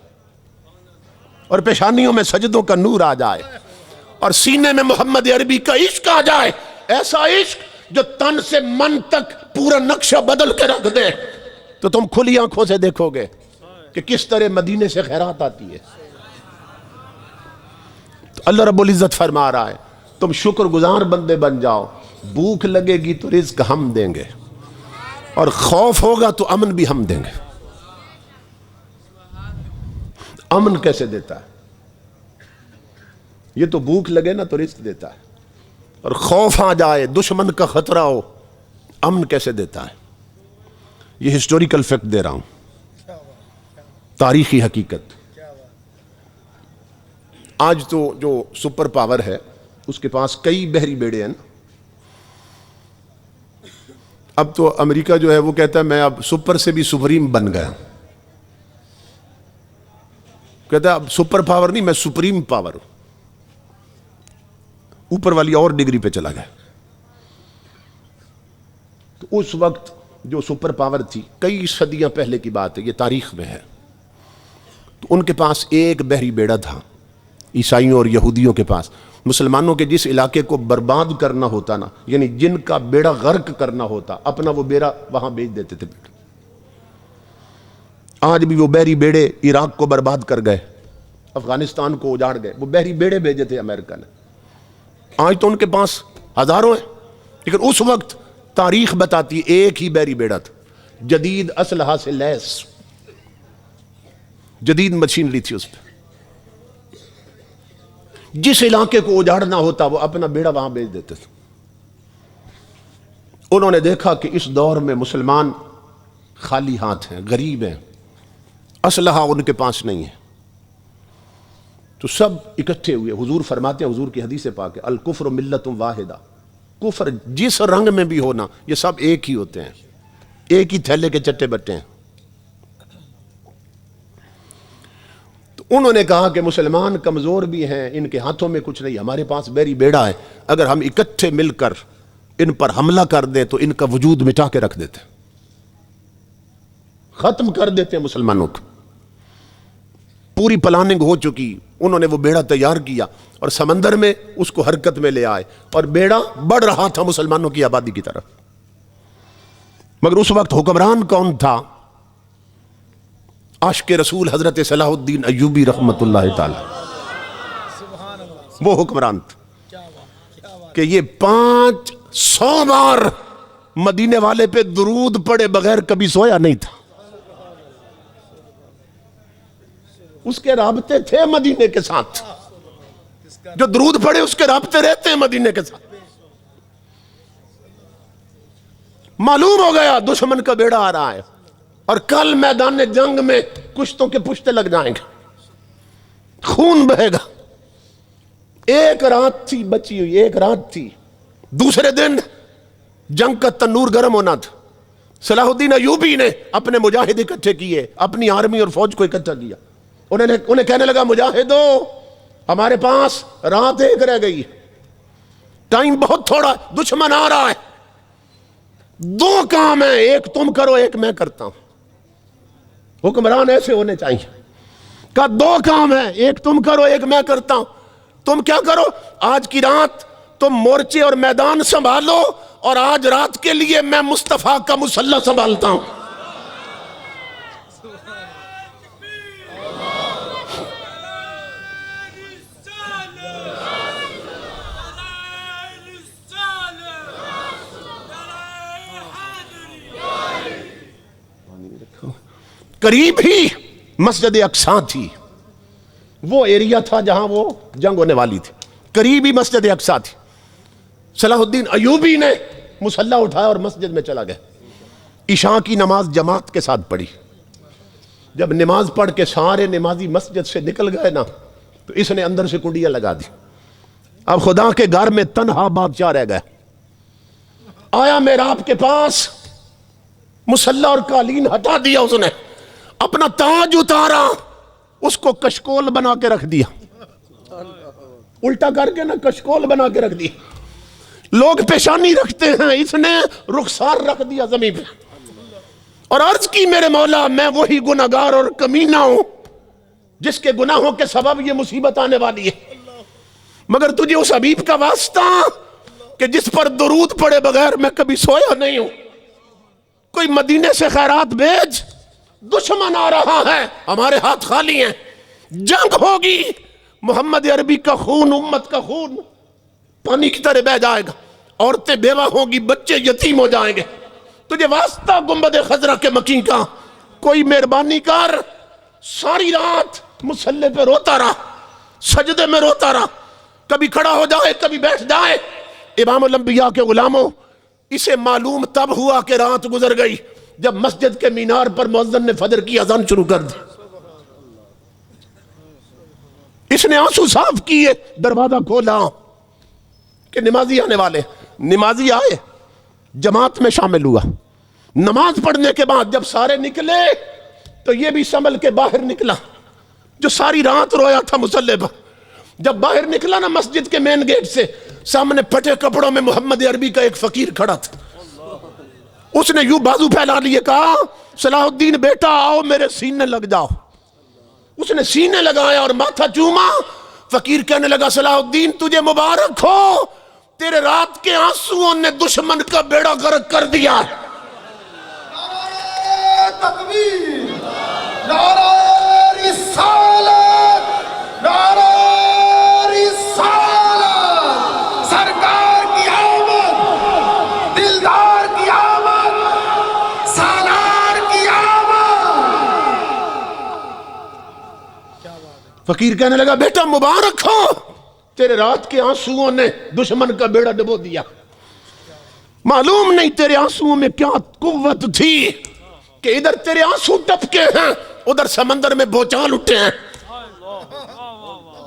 اور پیشانیوں میں سجدوں کا نور آ جائے اور سینے میں محمد عربی کا عشق آ جائے، ایسا عشق جو تن سے من تک پورا نقشہ بدل کے رکھ دے، تو تم کھلی آنکھوں سے دیکھو گے کہ کس طرح مدینے سے خیرات آتی ہے. تو اللہ رب العزت فرما رہا ہے تم شکر گزار بندے بن جاؤ. بھوک لگے گی تو رزق ہم دیں گے, اور خوف ہوگا تو امن بھی ہم دیں گے. امن کیسے دیتا ہے؟ یہ تو بھوک لگے نا تو رزق دیتا ہے, اور خوف آ جائے, دشمن کا خطرہ ہو, امن کیسے دیتا ہے؟ یہ ہسٹوریکل فیکٹ دے رہا ہوں, تاریخی حقیقت. آج تو جو سپر پاور ہے اس کے پاس کئی بحری بیڑے ہیں نا. اب تو امریکہ جو ہے وہ کہتا ہے میں اب سپر سے بھی سپریم بن گیا. کہتا ہے اب سپر پاور نہیں, میں سپریم پاور ہوں. اوپر والی اور ڈگری پہ چلا گیا. تو اس وقت جو سپر پاور تھی, کئی صدیاں پہلے کی بات ہے, یہ تاریخ میں ہے, تو ان کے پاس ایک بحری بیڑا تھا, عیسائیوں اور یہودیوں کے پاس. مسلمانوں کے جس علاقے کو برباد کرنا ہوتا نا, یعنی جن کا بیڑا غرق کرنا ہوتا, اپنا وہ بیڑا وہاں بیچ دیتے تھے. آج بھی وہ بحری بیڑے عراق کو برباد کر گئے, افغانستان کو اجاڑ گئے. وہ بحری بیڑے بھیجے تھے امریکہ نے. آج تو ان کے پاس ہزاروں ہیں, لیکن اس وقت تاریخ بتاتی ایک ہی بحری بیڑا تھا, جدید اسلحہ سے لیس, جدید مشینری تھی اس پہ. جس علاقے کو اجاڑنا ہوتا وہ اپنا بیڑا وہاں بیچ دیتے تھے. انہوں نے دیکھا کہ اس دور میں مسلمان خالی ہاتھ ہیں, غریب ہیں, اسلحہ ان کے پاس نہیں ہے. تو سب اکٹھے ہوئے. حضور فرماتے ہیں, حضور کی حدیث پاک ہے, الکفر ملت واحدہ, کفر جس رنگ میں بھی ہونا یہ سب ایک ہی ہوتے ہیں, ایک ہی تھیلے کے چٹے بٹے ہیں. تو انہوں نے کہا کہ مسلمان کمزور بھی ہیں, ان کے ہاتھوں میں کچھ نہیں, ہمارے پاس بحری بیڑا ہے, اگر ہم اکٹھے مل کر ان پر حملہ کر دیں تو ان کا وجود مٹا کے رکھ دیتے, ختم کر دیتے ہیں مسلمانوں کو. پوری پلاننگ ہو چکی. انہوں نے وہ بیڑا تیار کیا اور سمندر میں اس کو حرکت میں لے آئے, اور بیڑا بڑھ رہا تھا مسلمانوں کی آبادی کی طرف. مگر اس وقت حکمران کون تھا؟ عاشق رسول حضرت صلاح الدین ایوبی رحمت اللہ تعالی. وہ حکمران تھا کہ یہ 500 بار مدینے والے پہ درود پڑے بغیر کبھی سویا نہیں تھا. اس کے رابطے تھے مدینے کے ساتھ, جو درود پڑے اس کے رابطے رہتے ہیں مدینے کے ساتھ. معلوم ہو گیا دشمن کا بیڑا آ رہا ہے, اور کل میدان جنگ میں کشتوں کے پشتے لگ جائیں گے, خون بہے گا. ایک رات تھی بچی ہوئی, ایک رات تھی. دوسرے دن جنگ کا تنور گرم ہونا تھا. صلاح الدین ایوبی نے اپنے مجاہد اکٹھے کیے, اپنی آرمی اور فوج کو اکٹھا کیا. انہیں کہنے لگا, مجاہدو ہمارے پاس رات ایک رہ گئی, ٹائم بہت تھوڑا, دشمن آ رہا ہے, 2 کام ہیں, ایک تم کرو ایک میں کرتا ہوں. حکمران ایسے ہونے چاہیے. کہا 2 کام ہیں, ایک تم کرو ایک میں کرتا ہوں. تم کیا کرو, آج کی رات تم مورچے اور میدان سنبھالو, اور آج رات کے لیے میں مصطفیٰ کا مسلح سنبھالتا ہوں. قریب ہی مسجد اقصی تھی, وہ ایریا تھا جہاں وہ جنگ ہونے والی تھی, قریب ہی مسجد اقصی تھی. صلاح الدین ایوبی نے مسلح اٹھایا اور مسجد میں چلا گیا. عشاء کی نماز جماعت کے ساتھ پڑھی. جب نماز پڑھ کے سارے نمازی مسجد سے نکل گئے نا, تو اس نے اندر سے کنڈیاں لگا دی. اب خدا کے گھر میں تنہا بادشاہ رہ گیا. آیا محراب کے پاس, مسلح اور قالین ہٹا دیا, اس نے اپنا تاج اتارا, اس کو کشکول بنا کے رکھ دیا, الٹا کر کے نا کشکول بنا کے رکھ دیا. لوگ پیشانی رکھتے ہیں, اس نے رخسار رکھ دیا زمین پہ, اور عرض کی میرے مولا میں وہی گناہگار اور کمینہ ہوں جس کے گناہوں کے سبب یہ مصیبت آنے والی ہے, مگر تجھے اس حبیب کا واسطہ کہ جس پر درود پڑے بغیر میں کبھی سویا نہیں ہوں, کوئی مدینے سے خیرات بھیج, دشمن آ رہا ہے، ہمارے ہاتھ خالی ہیں، جنگ ہوگی، محمد عربی کا خون، امت کا خون پانی کی طرح بہ جائے گا، عورتیں بیوہ ہوں گی، بچے یتیم ہو جائیں گے، تجھے واسطہ گنبد خضرا کے مکی کا، کوئی مہربانی کر۔ ساری رات مصلی پہ روتا رہا، سجدے میں روتا رہا، کبھی کھڑا ہو جائے کبھی بیٹھ جائے۔ امام الانبیاء کے غلاموں، اسے معلوم تب ہوا کہ رات گزر گئی جب مسجد کے مینار پر مؤذن نے فجر کی اذان شروع کر دی۔ اس نے آنسو صاف کیے، دروازہ کھولا کہ نمازی آنے والے۔ نمازی آئے، جماعت میں شامل ہوا، نماز پڑھنے کے بعد جب سارے نکلے تو یہ بھی سنبھل کے باہر نکلا، جو ساری رات رویا تھا مصلی پر۔ جب باہر نکلا نا مسجد کے مین گیٹ سے، سامنے پھٹے کپڑوں میں محمد عربی کا ایک فقیر کھڑا تھا۔ اس نے یوں بازو پھیلا لیے، کہا صلاح الدین بیٹا آؤ میرے سینے لگ جاؤ۔ اس نے سینے لگایا اور ماتھا چوما۔ فقیر کہنے لگا صلاح الدین تجھے مبارک ہو، تیرے رات کے آنسوؤں نے دشمن کا بیڑا غرق کر دیا۔ نعرہ تکبیر، نعرہ رسالت، نعرہ رسالت، سرکار کی آمد، دلدار کی آمد، سالار کی آمد۔ فقیر کہنے لگا بیٹا مبارک ہو، تیرے رات کے آنسوؤں نے دشمن کا بیڑا ڈبو دیا۔ معلوم نہیں تیرے آنسوؤں میں کیا قوت تھی کہ ادھر تیرے آنسو ٹپکے ہیں، ادھر سمندر میں بھوچال اٹھے ہیں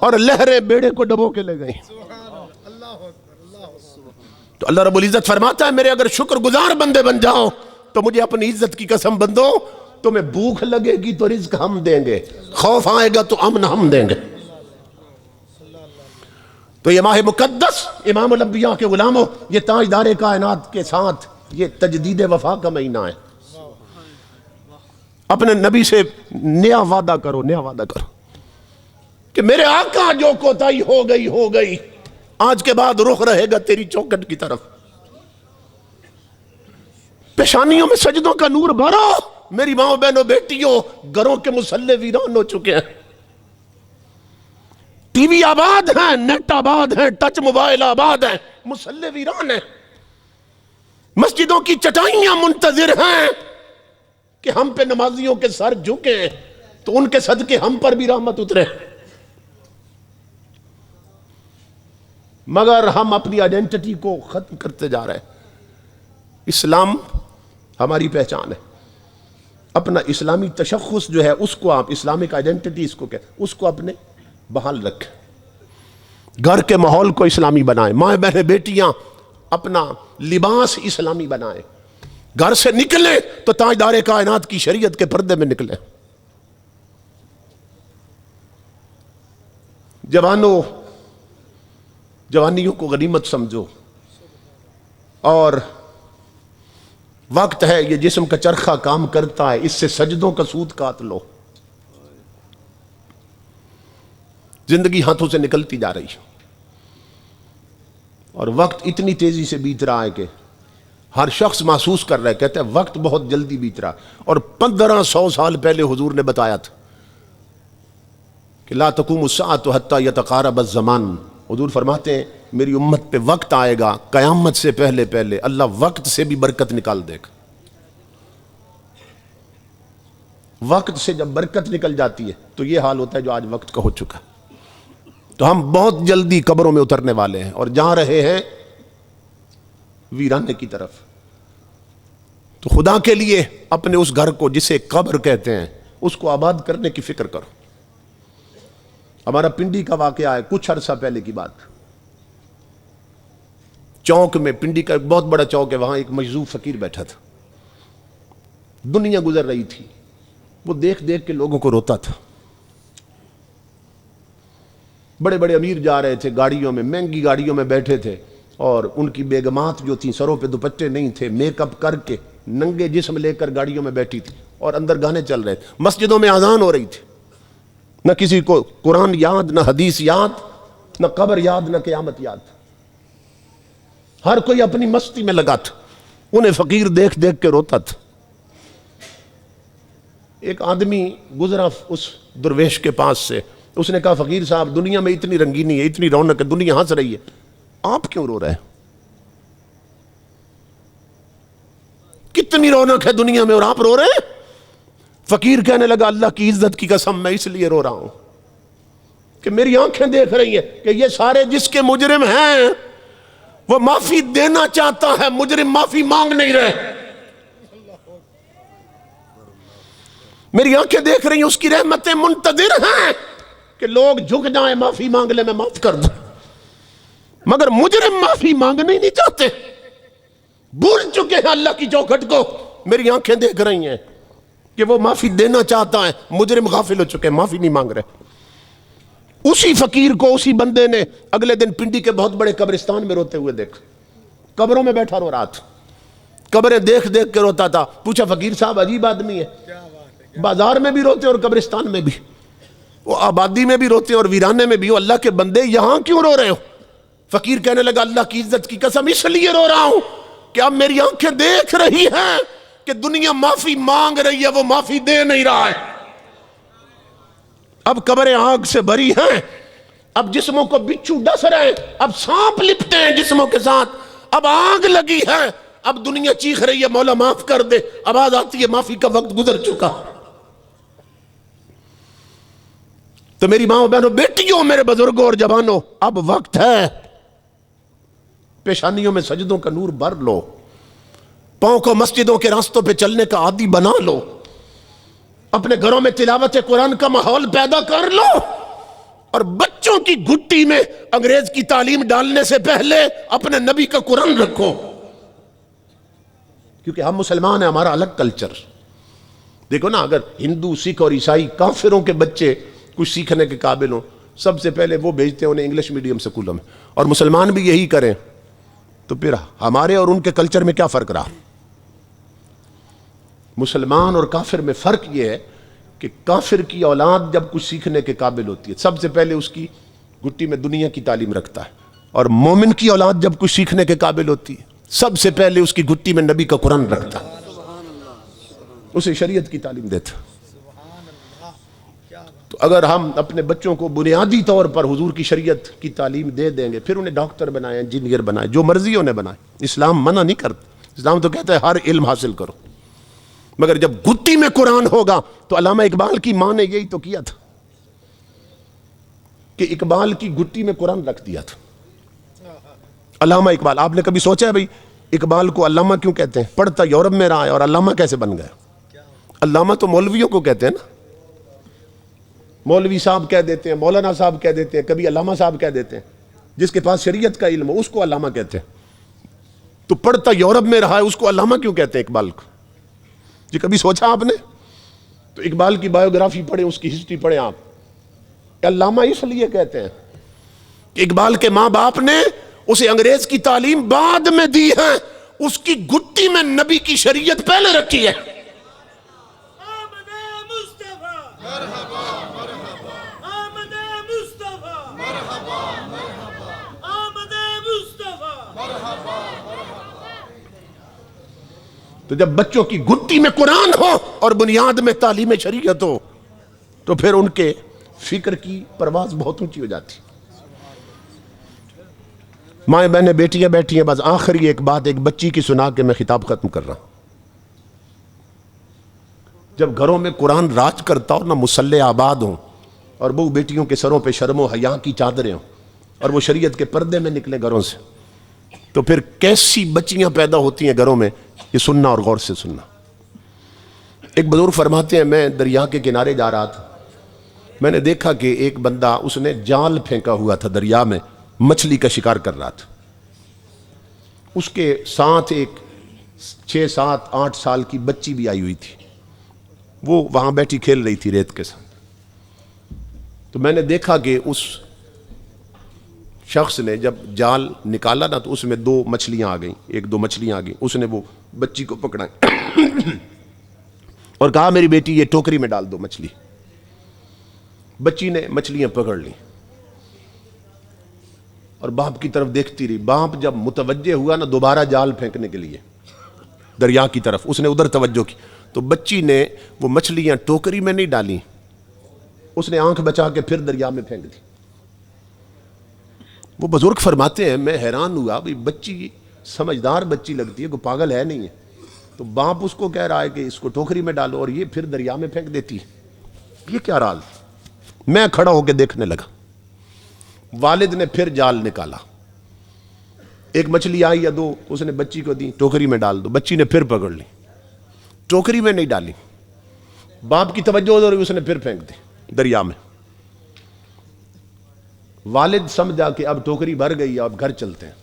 اور لہریں بیڑے کو ڈبو کے لے گئی۔ تو اللہ رب العزت فرماتا ہے میرے اگر شکر گزار بندے بن جاؤ تو مجھے اپنی عزت کی قسم بندو، تمہیں بھوک لگے گی تو رزق ہم دیں گے، خوف آئے گا تو امن ہم دیں گے۔ تو یہ ماہ مقدس امام الانبیاء کے غلاموں، یہ تاجدار کائنات کے ساتھ یہ تجدید وفا کا مہینہ ہے۔ اپنے نبی سے نیا وعدہ کرو، نیا وعدہ کرو کہ میرے آقا جو کوتاہی ہو گئی، آج کے بعد رخ رہے گا تیری چوکٹ کی طرف۔ پیشانیوں میں سجدوں کا نور بھرو، میری ماں بہنوں بیٹیوں، گھروں کے مصلی ویران ہو چکے ہیں، ٹی وی آباد ہیں، نیٹ آباد ہیں، ٹچ موبائل آباد ہیں، مصلی ویران ہیں، مسجدوں کی چٹائیاں منتظر ہیں کہ ہم پہ نمازیوں کے سر جھکے ہیں تو ان کے صدقے ہم پر بھی رحمت اترے، مگر ہم اپنی آئیڈینٹی کو ختم کرتے جا رہے ہیں۔ اسلام ہماری پہچان ہے، اپنا اسلامی تشخص جو ہے اس کو آپ اسلامک آئیڈینٹی اس کو کہتے، اس کو اپنے بحال رکھیں، گھر کے ماحول کو اسلامی بنائیں، ماں بہنیں بیٹیاں اپنا لباس اسلامی بنائیں، گھر سے نکلیں تو تاجدار کائنات کی شریعت کے پردے میں نکلیں۔ جوانیوں کو غنیمت سمجھو، اور وقت ہے یہ جسم کا چرخہ کام کرتا ہے، اس سے سجدوں کا سود کاٹ لو۔ زندگی ہاتھوں سے نکلتی جا رہی ہے اور وقت اتنی تیزی سے بیت رہا ہے کہ ہر شخص محسوس کر رہا ہے، کہتا ہے وقت بہت جلدی بیت رہا، اور 1500 سال پہلے حضور نے بتایا تھا کہ لا تقوم الساعة حتى يتقارب الزمان۔ حضور فرماتے ہیں میری امت پہ وقت آئے گا قیامت سے پہلے اللہ وقت سے بھی برکت نکال دے گا۔ وقت سے جب برکت نکل جاتی ہے تو یہ حال ہوتا ہے جو آج وقت کا ہو چکا۔ تو ہم بہت جلدی قبروں میں اترنے والے ہیں اور جا رہے ہیں ویرانے کی طرف۔ تو خدا کے لیے اپنے اس گھر کو جسے قبر کہتے ہیں اس کو آباد کرنے کی فکر کرو۔ ہمارا پنڈی کا واقعہ ہے، کچھ عرصہ پہلے کی بات، چوک میں، پنڈی کا ایک بہت بڑا چوک ہے، وہاں ایک مجذوب فقیر بیٹھا تھا، دنیا گزر رہی تھی، وہ دیکھ دیکھ کے لوگوں کو روتا تھا۔ بڑے بڑے امیر جا رہے تھے گاڑیوں میں، مہنگی گاڑیوں میں بیٹھے تھے، اور ان کی بیگمات جو تھیں سروں پہ دوپٹے نہیں تھے، میک اپ کر کے ننگے جسم لے کر گاڑیوں میں بیٹھی تھی، اور اندر گانے چل رہے تھے، مسجدوں میں اذان ہو رہی تھی، نہ کسی کو قرآن یاد، نہ حدیث یاد، نہ قبر یاد، نہ قیامت یاد، ہر کوئی اپنی مستی میں لگا تھا، انہیں فقیر دیکھ دیکھ کے روتا تھا۔ ایک آدمی گزرا اس درویش کے پاس سے، اس نے کہا فقیر صاحب دنیا میں اتنی رنگینی ہے، اتنی رونق ہے، دنیا ہنس رہی ہے، آپ کیوں رو رہے ہیں؟ کتنی رونق ہے دنیا میں اور آپ رو رہے ہیں؟ فقیر کہنے لگا اللہ کی عزت کی قسم میں اس لیے رو رہا ہوں کہ میری آنکھیں دیکھ رہی ہیں کہ یہ سارے جس کے مجرم ہیں وہ معافی دینا چاہتا ہے، مجرم معافی مانگ نہیں رہے۔ میری آنکھیں دیکھ رہی ہیں، اس کی رحمتیں منتظر ہیں کہ لوگ جھک جائیں معافی مانگ لیں، میں معاف کر دوں، مگر مجرم معافی مانگنے نہیں چاہتے، بھول چکے ہیں اللہ کی چوکھٹ کو۔ میری آنکھیں دیکھ رہی ہیں کہ وہ معافی دینا چاہتا ہے، مجرم غافل ہو چکے ہیں، معافی نہیں مانگ رہے۔ اسی فقیر کو اسی بندے نے اگلے دن پنڈی کے بہت بڑے قبرستان میں روتے ہوئے دیکھا، قبروں میں بیٹھا رو رہا تھا، قبریں دیکھ دیکھ کے روتا تھا۔ پوچھا فقیر صاحب عجیب آدمی ہے، بازار میں بھی روتے اور قبرستان میں بھی، وہ آبادی میں بھی روتے اور ویرانے میں بھی، وہ اللہ کے بندے یہاں کیوں رو رہے ہو؟ فقیر کہنے لگا اللہ کی عزت کی قسم اس لیے رو رہا ہوں کہ اب میری آنکھیں دیکھ رہی ہیں کہ دنیا معافی مانگ رہی ہے، وہ معافی دے نہیں رہا ہے۔ اب قبریں آگ سے بھری ہیں، اب جسموں کو بچھو ڈس رہے ہیں، اب سانپ لپٹے ہیں جسموں کے ساتھ، اب آگ لگی ہے، اب دنیا چیخ رہی ہے مولا معاف کر دے، آواز آتی ہے معافی کا وقت گزر چکا۔ تو میری ماں و بہنوں، بیٹیوں، میرے بزرگوں اور جوانوں، اب وقت ہے، پیشانیوں میں سجدوں کا نور بھر لو، پاؤں کو مسجدوں کے راستوں پہ چلنے کا عادی بنا لو، اپنے گھروں میں تلاوت قرآن کا ماحول پیدا کر لو، اور بچوں کی گھٹی میں انگریز کی تعلیم ڈالنے سے پہلے اپنے نبی کا قرآن رکھو، کیونکہ ہم مسلمان ہیں، ہمارا الگ کلچر۔ دیکھو نا، اگر ہندو، سکھ اور عیسائی کافروں کے بچے کچھ سیکھنے کے قابل ہوں، سب سے پہلے وہ بھیجتے ہیں انہیں انگلش میڈیم سکولوں میں، اور مسلمان بھی یہی کریں، تو پھر ہمارے اور ان کے کلچر میں کیا فرق رہا؟ مسلمان اور کافر میں فرق یہ ہے کہ کافر کی اولاد جب کچھ سیکھنے کے قابل ہوتی ہے، سب سے پہلے اس کی گھٹی میں دنیا کی تعلیم رکھتا ہے، اور مومن کی اولاد جب کچھ سیکھنے کے قابل ہوتی ہے، سب سے پہلے اس کی گھٹی میں نبی کا قرآن رکھتا ہے، اسے شریعت کی تعلیم دیتا۔ تو اگر ہم اپنے بچوں کو بنیادی طور پر حضور کی شریعت کی تعلیم دے دیں گے، پھر انہیں ڈاکٹر بنائیں، انجینئر بنائیں، جو مرضی انہیں بنائیں، اسلام منع نہیں کرتا، اسلام تو کہتا ہے ہر علم حاصل کرو، مگر جب گھٹی میں قرآن ہوگا تو علامہ اقبال کی ماں نے یہی تو کیا تھا کہ اقبال کی گھٹی میں قرآن رکھ دیا تھا۔ علامہ اقبال، آپ نے کبھی سوچا ہے بھئی اقبال کو علامہ کیوں کہتے ہیں؟ پڑھتا یورپ میں رہا ہے اور علامہ کیسے بن گیا؟ علامہ تو مولویوں کو کہتے ہیں نا، مولوی صاحب کہہ دیتے ہیں، مولانا صاحب کہہ دیتے ہیں، کبھی علامہ صاحب کہہ دیتے ہیں، جس کے پاس شریعت کا علم ہو اس کو علامہ کہتے ہیں۔ تو پڑھتا یورپ میں رہا ہے، اس کو علامہ کیوں کہتے ہیں اقبال کو؟ جی کبھی سوچا آپ نے؟ تو اقبال کی بایوگرافی پڑھیں، اس کی ہسٹری پڑھیں آپ، علامہ اس لیے کہتے ہیں کہ اقبال کے ماں باپ نے اسے انگریز کی تعلیم بعد میں دی ہے، اس کی گھٹی میں نبی کی شریعت پہلے رکھی ہے۔ آمد مصطفیٰ، آمد مصطفیٰ، آمد مصطفیٰ۔ تو جب بچوں کی گھٹی میں قرآن ہو اور بنیاد میں تعلیم شریعت ہو تو پھر ان کے فکر کی پرواز بہت اونچی ہو جاتی۔ مائیں بہنیں بیٹیاں بیٹھی ہیں، بس آخری ایک بات ایک بچی کی سنا کے میں خطاب ختم کر رہا ہوں۔ جب گھروں میں قرآن راج کرتا ہو، نہ مسلح آباد ہوں، اور بہو بیٹیوں کے سروں پہ شرم و حیا کی چادریں ہوں، اور وہ شریعت کے پردے میں نکلے گھروں سے، تو پھر کیسی بچیاں پیدا ہوتی ہیں گھروں میں، یہ سننا اور غور سے سننا۔ ایک بزرگ فرماتے ہیں، میں دریا کے کنارے جا رہا تھا، میں نے دیکھا کہ ایک بندہ اس نے جال پھینکا ہوا تھا دریا میں، مچھلی کا شکار کر رہا تھا، اس کے ساتھ ایک 6 7 8 سال کی بچی بھی آئی ہوئی تھی، وہ وہاں بیٹھی کھیل رہی تھی ریت کے ساتھ۔ تو میں نے دیکھا کہ اس شخص نے جب جال نکالا نا تو اس میں 2 مچھلیاں آ گئیں، 1 2 مچھلیاں آ گئیں، اس نے وہ بچی کو پکڑائیں اور کہا میری بیٹی یہ ٹوکری میں ڈال دو مچھلی۔ بچی نے مچھلیاں پکڑ لی اور باپ کی طرف دیکھتی رہی۔ باپ جب متوجہ ہوا نا دوبارہ جال پھینکنے کے لیے دریا کی طرف، اس نے ادھر توجہ کی تو بچی نے وہ مچھلیاں ٹوکری میں نہیں ڈالی، اس نے آنکھ بچا کے پھر دریا میں پھینک دی۔ وہ بزرگ فرماتے ہیں میں حیران ہوا، بھئی بچی سمجھدار بچی لگتی ہے، کوئی پاگل ہے نہیں ہے، تو باپ اس کو کہہ رہا ہے کہ اس کو ٹوکری میں ڈالو اور یہ پھر دریا میں پھینک دیتی ہے، یہ کیا راز؟ میں کھڑا ہو کے دیکھنے لگا۔ والد نے پھر جال نکالا، ایک مچھلی آئی یا دو، اس نے بچی کو دی، ٹوکری میں ڈال دو، بچی نے پھر پکڑ لی، ٹوکری میں نہیں ڈالی، باپ کی توجہ اور اس نے پھر پھینک دی دریا میں۔ والد سمجھا کہ اب ٹوکری بھر گئی، اب گھر چلتے ہیں،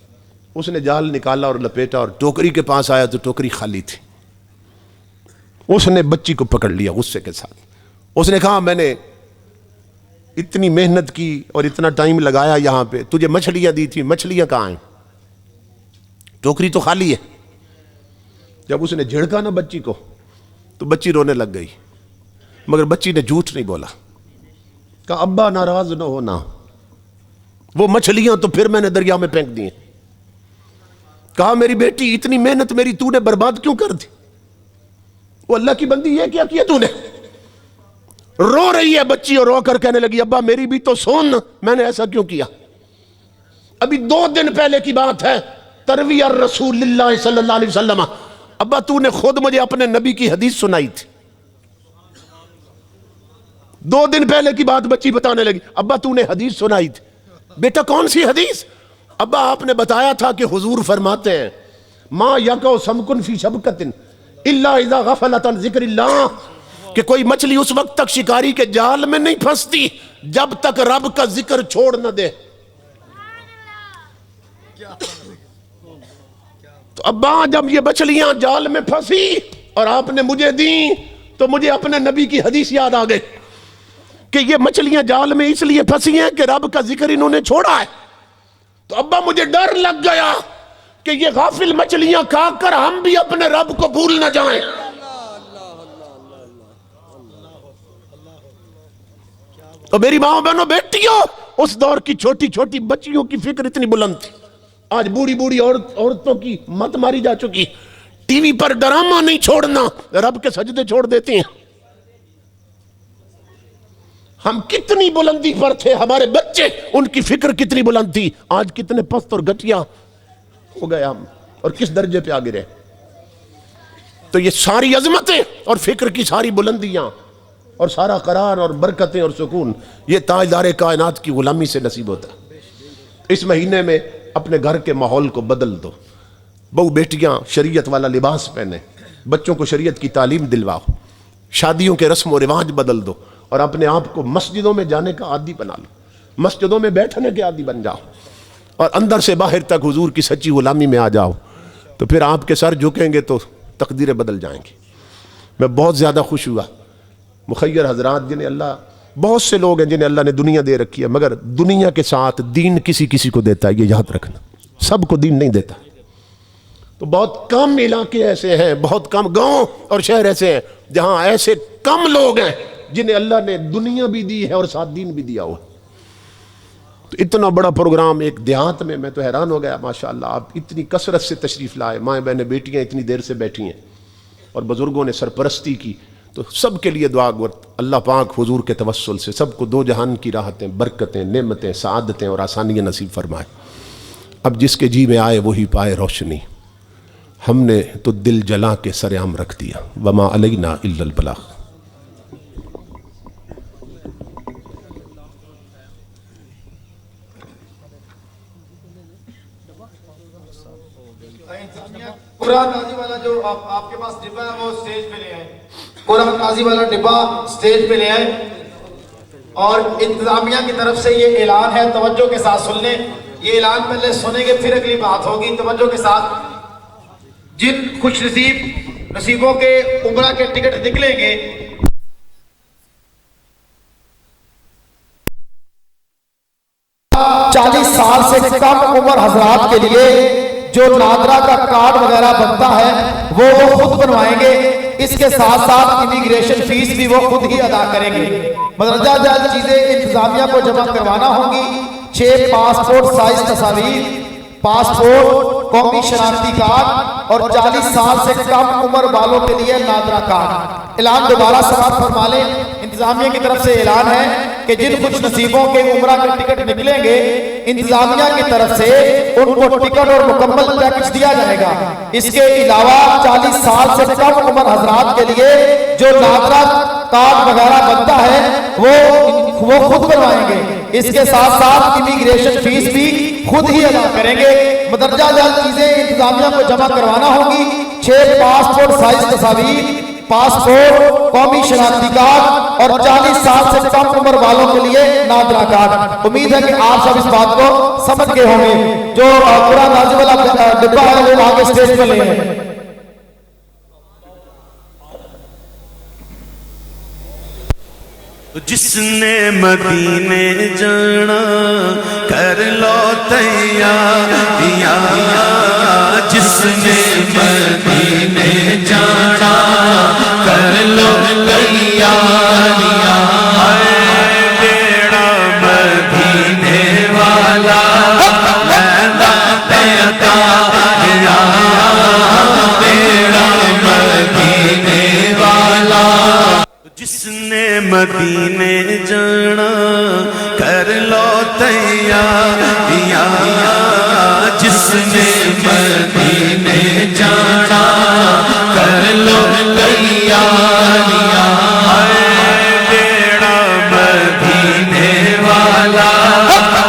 اس نے جال نکالا اور لپیٹا اور ٹوکری کے پاس آیا تو ٹوکری خالی تھی۔ اس نے بچی کو پکڑ لیا غصے کے ساتھ، اس نے کہا میں نے اتنی محنت کی اور اتنا ٹائم لگایا یہاں پہ، تجھے مچھلیاں دی تھی، مچھلیاں کہاں ہیں؟ ٹوکری تو خالی ہے۔ جب اس نے جھڑکا نا بچی کو تو بچی رونے لگ گئی، مگر بچی نے جھوٹ نہیں بولا، کہا ابا ناراض نہ ہونا، وہ مچھلیاں تو پھر میں نے دریا میں پھینک دی ہیں۔ کہا میری بیٹی اتنی محنت میری تو نے برباد کیوں کر دی؟ وہ اللہ کی بندی یہ کیا کیا تو نے؟ رو رہی ہے بچی اور رو کر کہنے لگی ابا میری بھی تو سن، میں نے ایسا کیوں کیا؟ ابھی 2 دن پہلے کی بات ہے، تروی الرسول اللہ صلی اللہ علیہ وسلم، ابا تو نے خود مجھے اپنے نبی کی حدیث سنائی تھی۔ 2 دن پہلے کی بات بچی بتانے لگی، ابا تو نے حدیث سنائی تھی۔ بیٹا کون سی حدیث؟ ابا آپ نے بتایا تھا کہ حضور فرماتے ہیں ما یقع سمکن فی شبکۃ الا اذا غفلت عن ذکر اللہ، کہ کوئی مچھلی اس وقت تک شکاری کے جال میں نہیں پھنستی جب تک رب کا ذکر چھوڑ نہ دے۔ تو ابا جب یہ مچھلیاں جال میں پھنسی اور آپ نے مجھے دیں تو مجھے اپنے نبی کی حدیث یاد آ گئی کہ یہ مچھلیاں جال میں اس لیے پھنسی ہیں کہ رب کا ذکر انہوں نے چھوڑا ہے۔ تو ابا مجھے ڈر لگ گیا کہ یہ غافل مچھلیاں کھا کر ہم بھی اپنے رب کو بھول نہ جائیں۔ تو میری ماں بہنوں بیٹیوں، اس دور کی چھوٹی چھوٹی بچیوں کی فکر اتنی بلند تھی۔ آج بوڑھی بوڑھی عورتوں کی مت ماری جا چکی، ٹی وی پر ڈرامہ نہیں چھوڑنا، رب کے سجدے چھوڑ دیتی ہیں۔ ہم کتنی بلندی پر تھے، ہمارے بچے ان کی فکر کتنی بلند تھی، آج کتنے پست اور گٹیا ہو گئے ہم، اور کس درجے پہ آ گرے۔ تو یہ ساری عظمتیں اور فکر کی ساری بلندیاں اور سارا قرار اور برکتیں اور سکون یہ تاجدار کائنات کی غلامی سے نصیب ہوتا ہے۔ اس مہینے میں اپنے گھر کے ماحول کو بدل دو، بہو بیٹیاں شریعت والا لباس پہنے، بچوں کو شریعت کی تعلیم دلواؤ، شادیوں کے رسم و رواج بدل دو، اور اپنے آپ کو مسجدوں میں جانے کا عادی بنا لو، مسجدوں میں بیٹھنے کے عادی بن جاؤ، اور اندر سے باہر تک حضور کی سچی غلامی میں آ جاؤ، تو پھر آپ کے سر جھکیں گے تو تقدیریں بدل جائیں گی۔ میں بہت زیادہ خوش ہوا، مخیر حضرات جنہیں اللہ، بہت سے لوگ ہیں جنہیں اللہ نے دنیا دے رکھی ہے، مگر دنیا کے ساتھ دین کسی کسی کو دیتا ہے، یہ یاد رکھنا، سب کو دین نہیں دیتا۔ تو بہت کم علاقے ایسے ہیں، بہت کم گاؤں اور شہر ایسے ہیں جہاں ایسے کم لوگ ہیں جنہیں اللہ نے دنیا بھی دی ہے اور ساتھ دین بھی دیا ہوا۔ تو اتنا بڑا پروگرام ایک دیہات میں، میں تو حیران ہو گیا، ماشاءاللہ آپ اتنی کثرت سے تشریف لائے، مائیں بہنیں بیٹیاں اتنی دیر سے بیٹھی ہیں، اور بزرگوں نے سرپرستی کی، تو سب کے لیے دعا گو اللہ پاک حضور کے توسل سے سب کو 2 جہان کی راحتیں، برکتیں، نعمتیں، سعادتیں اور آسانیاں نصیب فرمائے۔ اب جس کے جی میں آئے وہی پائے روشنی، ہم نے تو دل جلا کے سر عام رکھ دیا، وما علینا الا البلاغ۔ قرآن نازی والا جو آپ کے پاس ڈبا ہے وہ سٹیج پہ لے آئے، قرآن نازی والا ڈبا سٹیج پہ لے آئے، اور انتظامیہ کی طرف سے یہ اعلان ہے، توجہ کے ساتھ سن لیں، یہ اعلان پہلے سنیں گے پھر اگلی بات ہوگی، توجہ کے ساتھ۔ جن خوش نصیبوں کے عمرہ کے ٹکٹ نکلیں گے، 40 سال سے کم عمر حضرات کے لیے جو نادرا کا کارڈ وغیرہ بنتا ہے وہ خود بنوائیں گے، اس کے ساتھ ساتھ امیگریشن فیس بھی وہ خود ہی ادا کریں گے۔ مدرجہ ذیل چیزیں انتظامیہ کو جمع کروانا ہوں گی، 6 پاسپورٹ سائز تصاویر، پاسپورٹ قومی شناختی کارڈ اور 40 سال سے کم عمر والوں کے لیے نادرا کارڈ۔ اعلان دوبارہ سماعت فرما لیں۔ انتظامیہ کی طرف سے اعلان ہے کہ جن خوش نصیبوں کے عمرہ کے ٹکٹ نکلیں گے انتظامیہ کی طرف سے ان کو ٹکٹ اور مکمل پیکج دیا جائے گا۔ اس کے علاوہ 40 سال سے کم عمر حضرات کے لیے جو نادرا کارڈ وغیرہ بنتا ہے وہ خود بنوائیں گے۔ اس کے ساتھ ساتھ امیگریشن فیس بھی خود ہی ادا کریں گے۔ مدرجہ ذیل چیزیں انتظامیہ کو جمع کروانا ہوگی: 6 پاسپورٹ سائز تصاویر، پاسپورٹ، قومی شناختی کارڈ اور 40 سال سے کم عمر والوں کے لیے نادرا کارڈ۔ امید ہے کہ آپ سب اس بات کو سمجھ گئے ہوں گے۔ جو قرآن نازل والا ڈبہ ہے وہ آگے اسٹیج پر لے ہیں۔ جس نے مدینے جانا کر لو تیاریاں، جس نے مدینے جانا کر لو تیاریاں، بیڑا مدینے والا لینا تیاریاں، بیڑا مدینے والا۔ جس نے مدینے جانا کر لو تیاریاں، جس نے مدینے جانا کر لو تیاریاں، بیڑا مدینے والا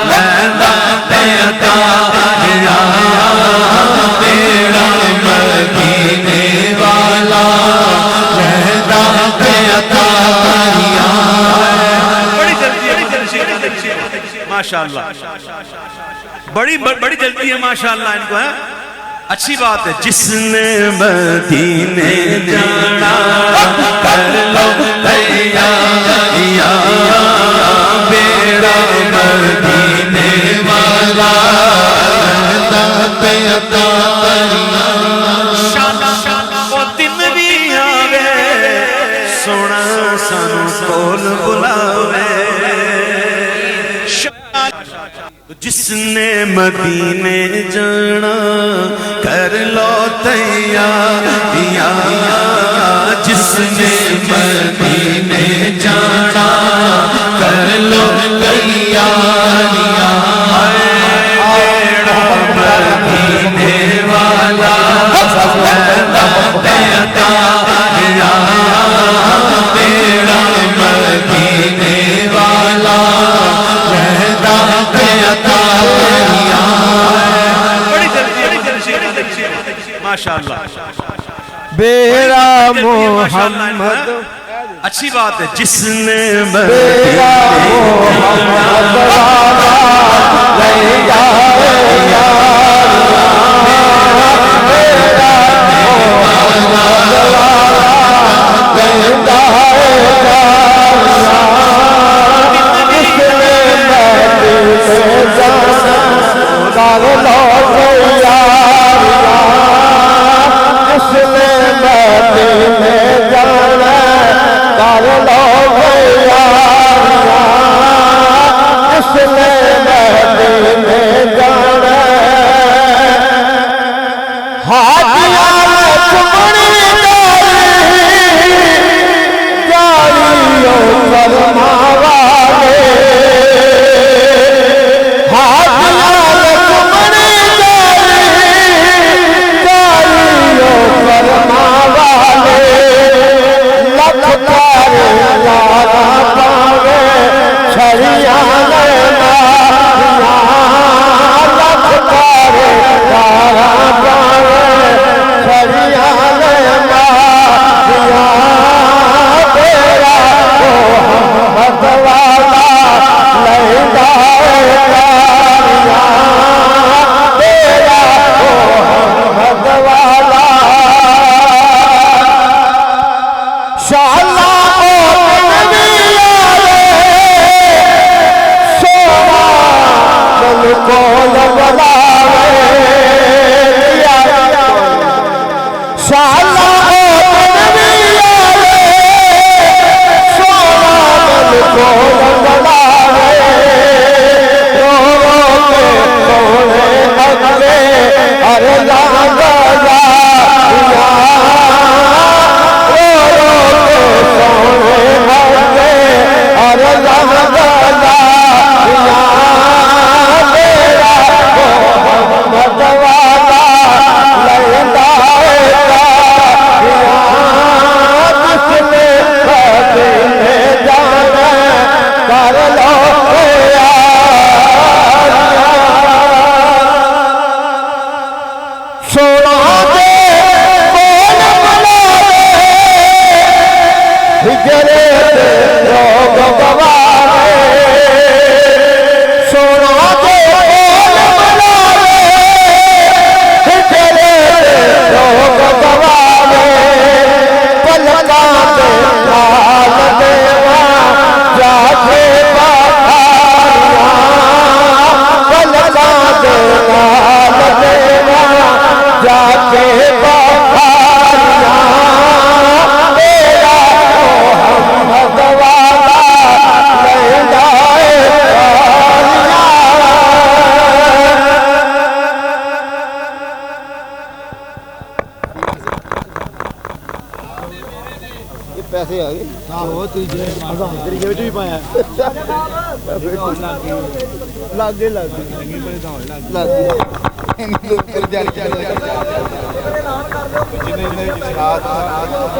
لینا تیاریاں، بیڑا مدینے والا لینا تیاریاں۔ بڑی جلدی ہے ماشاءاللہ، بڑی جلدی ہے ماشاءاللہ ان کو ہے۔ اچھی بات ہے۔ جس نے مدینے جانا کر لو تیاریاں، بیڑا مدینے والا لینا تیاریاں۔ وہ دن بھی آوے سونا سانو کول بلاوے، جس نے مدینے جانا کر لو تیاریاں، جس نے مدینے جانا کر لو تیاریاں، بیڑا مدینے والا لینا تیاریاں، بیڑا مدینے والا لینا تیاریاں۔ بڑی جلدی ماشاءاللہ، بیڑا محمد۔ اچھی بات ہے۔ جس نے بیڑا محمد لے جائے یا بیڑا محمد لے جائے یا، اس نے مدینے جانا کر لو تیاریاں، اس نے مدینے جانا کر لو تیاریاں، اس نے مدینے جانا۔ حاجیاں چمڑی ਇਹ ਪੈਸੇ ਆ ਗਏ ਆਹੋ ਤੀਜੇ ਤੇਰੀ ਜੇਬ 'ਚ ਵੀ ਪਾਇਆ ਲੱਗ ਗਏ ਲੱਗ ਗਏ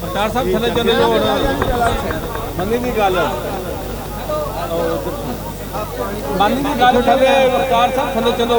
ਸਰਦਾਰ ਸਾਹਿਬ ਥੱਲੇ ਚਲੇ ਜਾਓ ਮੰਨੀ ਦੀ ਗੱਲ ਮੰਨੀ ਦੀ ਗੱਲ ਥੱਲੇ ਸਰਦਾਰ ਸਾਹਿਬ ਥੱਲੇ ਚਲੋ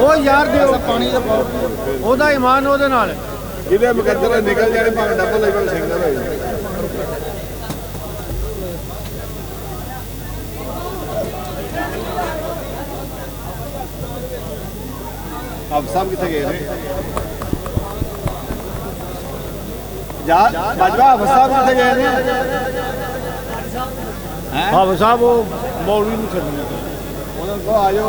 ਉਹ ਯਾਰ ਦਿਓ ਪਾਣੀ ਦਾ ਉਹਦਾ ਇਮਾਨ ਉਹਦੇ ਨਾਲ ਇਹਦੇ ਮੁਕੱਦਰ ਨਿਕਲ ਜਾਣੇ ਭਾਵੇਂ ਡਬਲ ਲੈਵਲ ਸਿਗਨਲ ਹੋਏ ਆਪ ਸਾਹਿਬ ਕਿੱਥੇ ਗਏ ਨੇ ਜਾ ਬਾਜਵਾ ਆਪ ਸਾਹਿਬ ਕਿੱਥੇ ਗਏ ਨੇ ਆਪ ਸਾਹਿਬ ਉਹ ਮੌਲਵੀ ਨੂੰ ਛੱਡਣੇ ਉਹਨਾਂ ਕੋ ਆ ਜਾਓ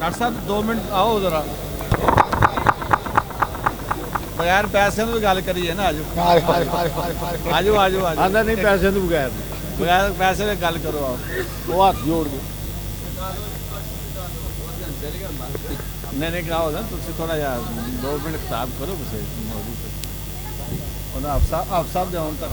ਡਾਕਟਰ ਸਾਹਿਬ 2 ਮਿੰਟ ਆਓ ਜ਼ਰਾ ਬਗੈਰ ਪੈਸੇ ਤੋਂ ਵੀ ਗੱਲ ਕਰੀਏ ਨਾ ਆਜੋ ਆਜੋ ਆਂਦਾ ਨਹੀਂ ਪੈਸੇ ਤੋਂ ਬਗੈਰ ਬਗੈਰ ਪੈਸੇ ਦੀ ਗੱਲ ਕਰੋ ਆਓ ਉਹ ਹੱਥ ਜੋੜ ਕੇ ਨਹੀਂ ਕਰਾਓ ਨਾ ਤੁਸੀਂ ਥੋੜਾ ਜਿਹਾ 2 ਮਿੰਟ ਖਿਤਾਬ ਕਰੋ ਕਿਸੇ ਉਹਨਾਂ ਆਪ ਸਾਹਿਬ ਦੇ ਆਉਣ ਤੱਕ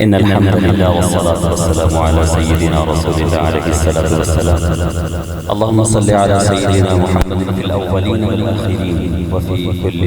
إن الحمد لله والصلاة والسلام على سيدنا رسول الله عليه الصلاة والسلام اللهم صل على سيدنا محمد في الأولين والآخرين وفي كل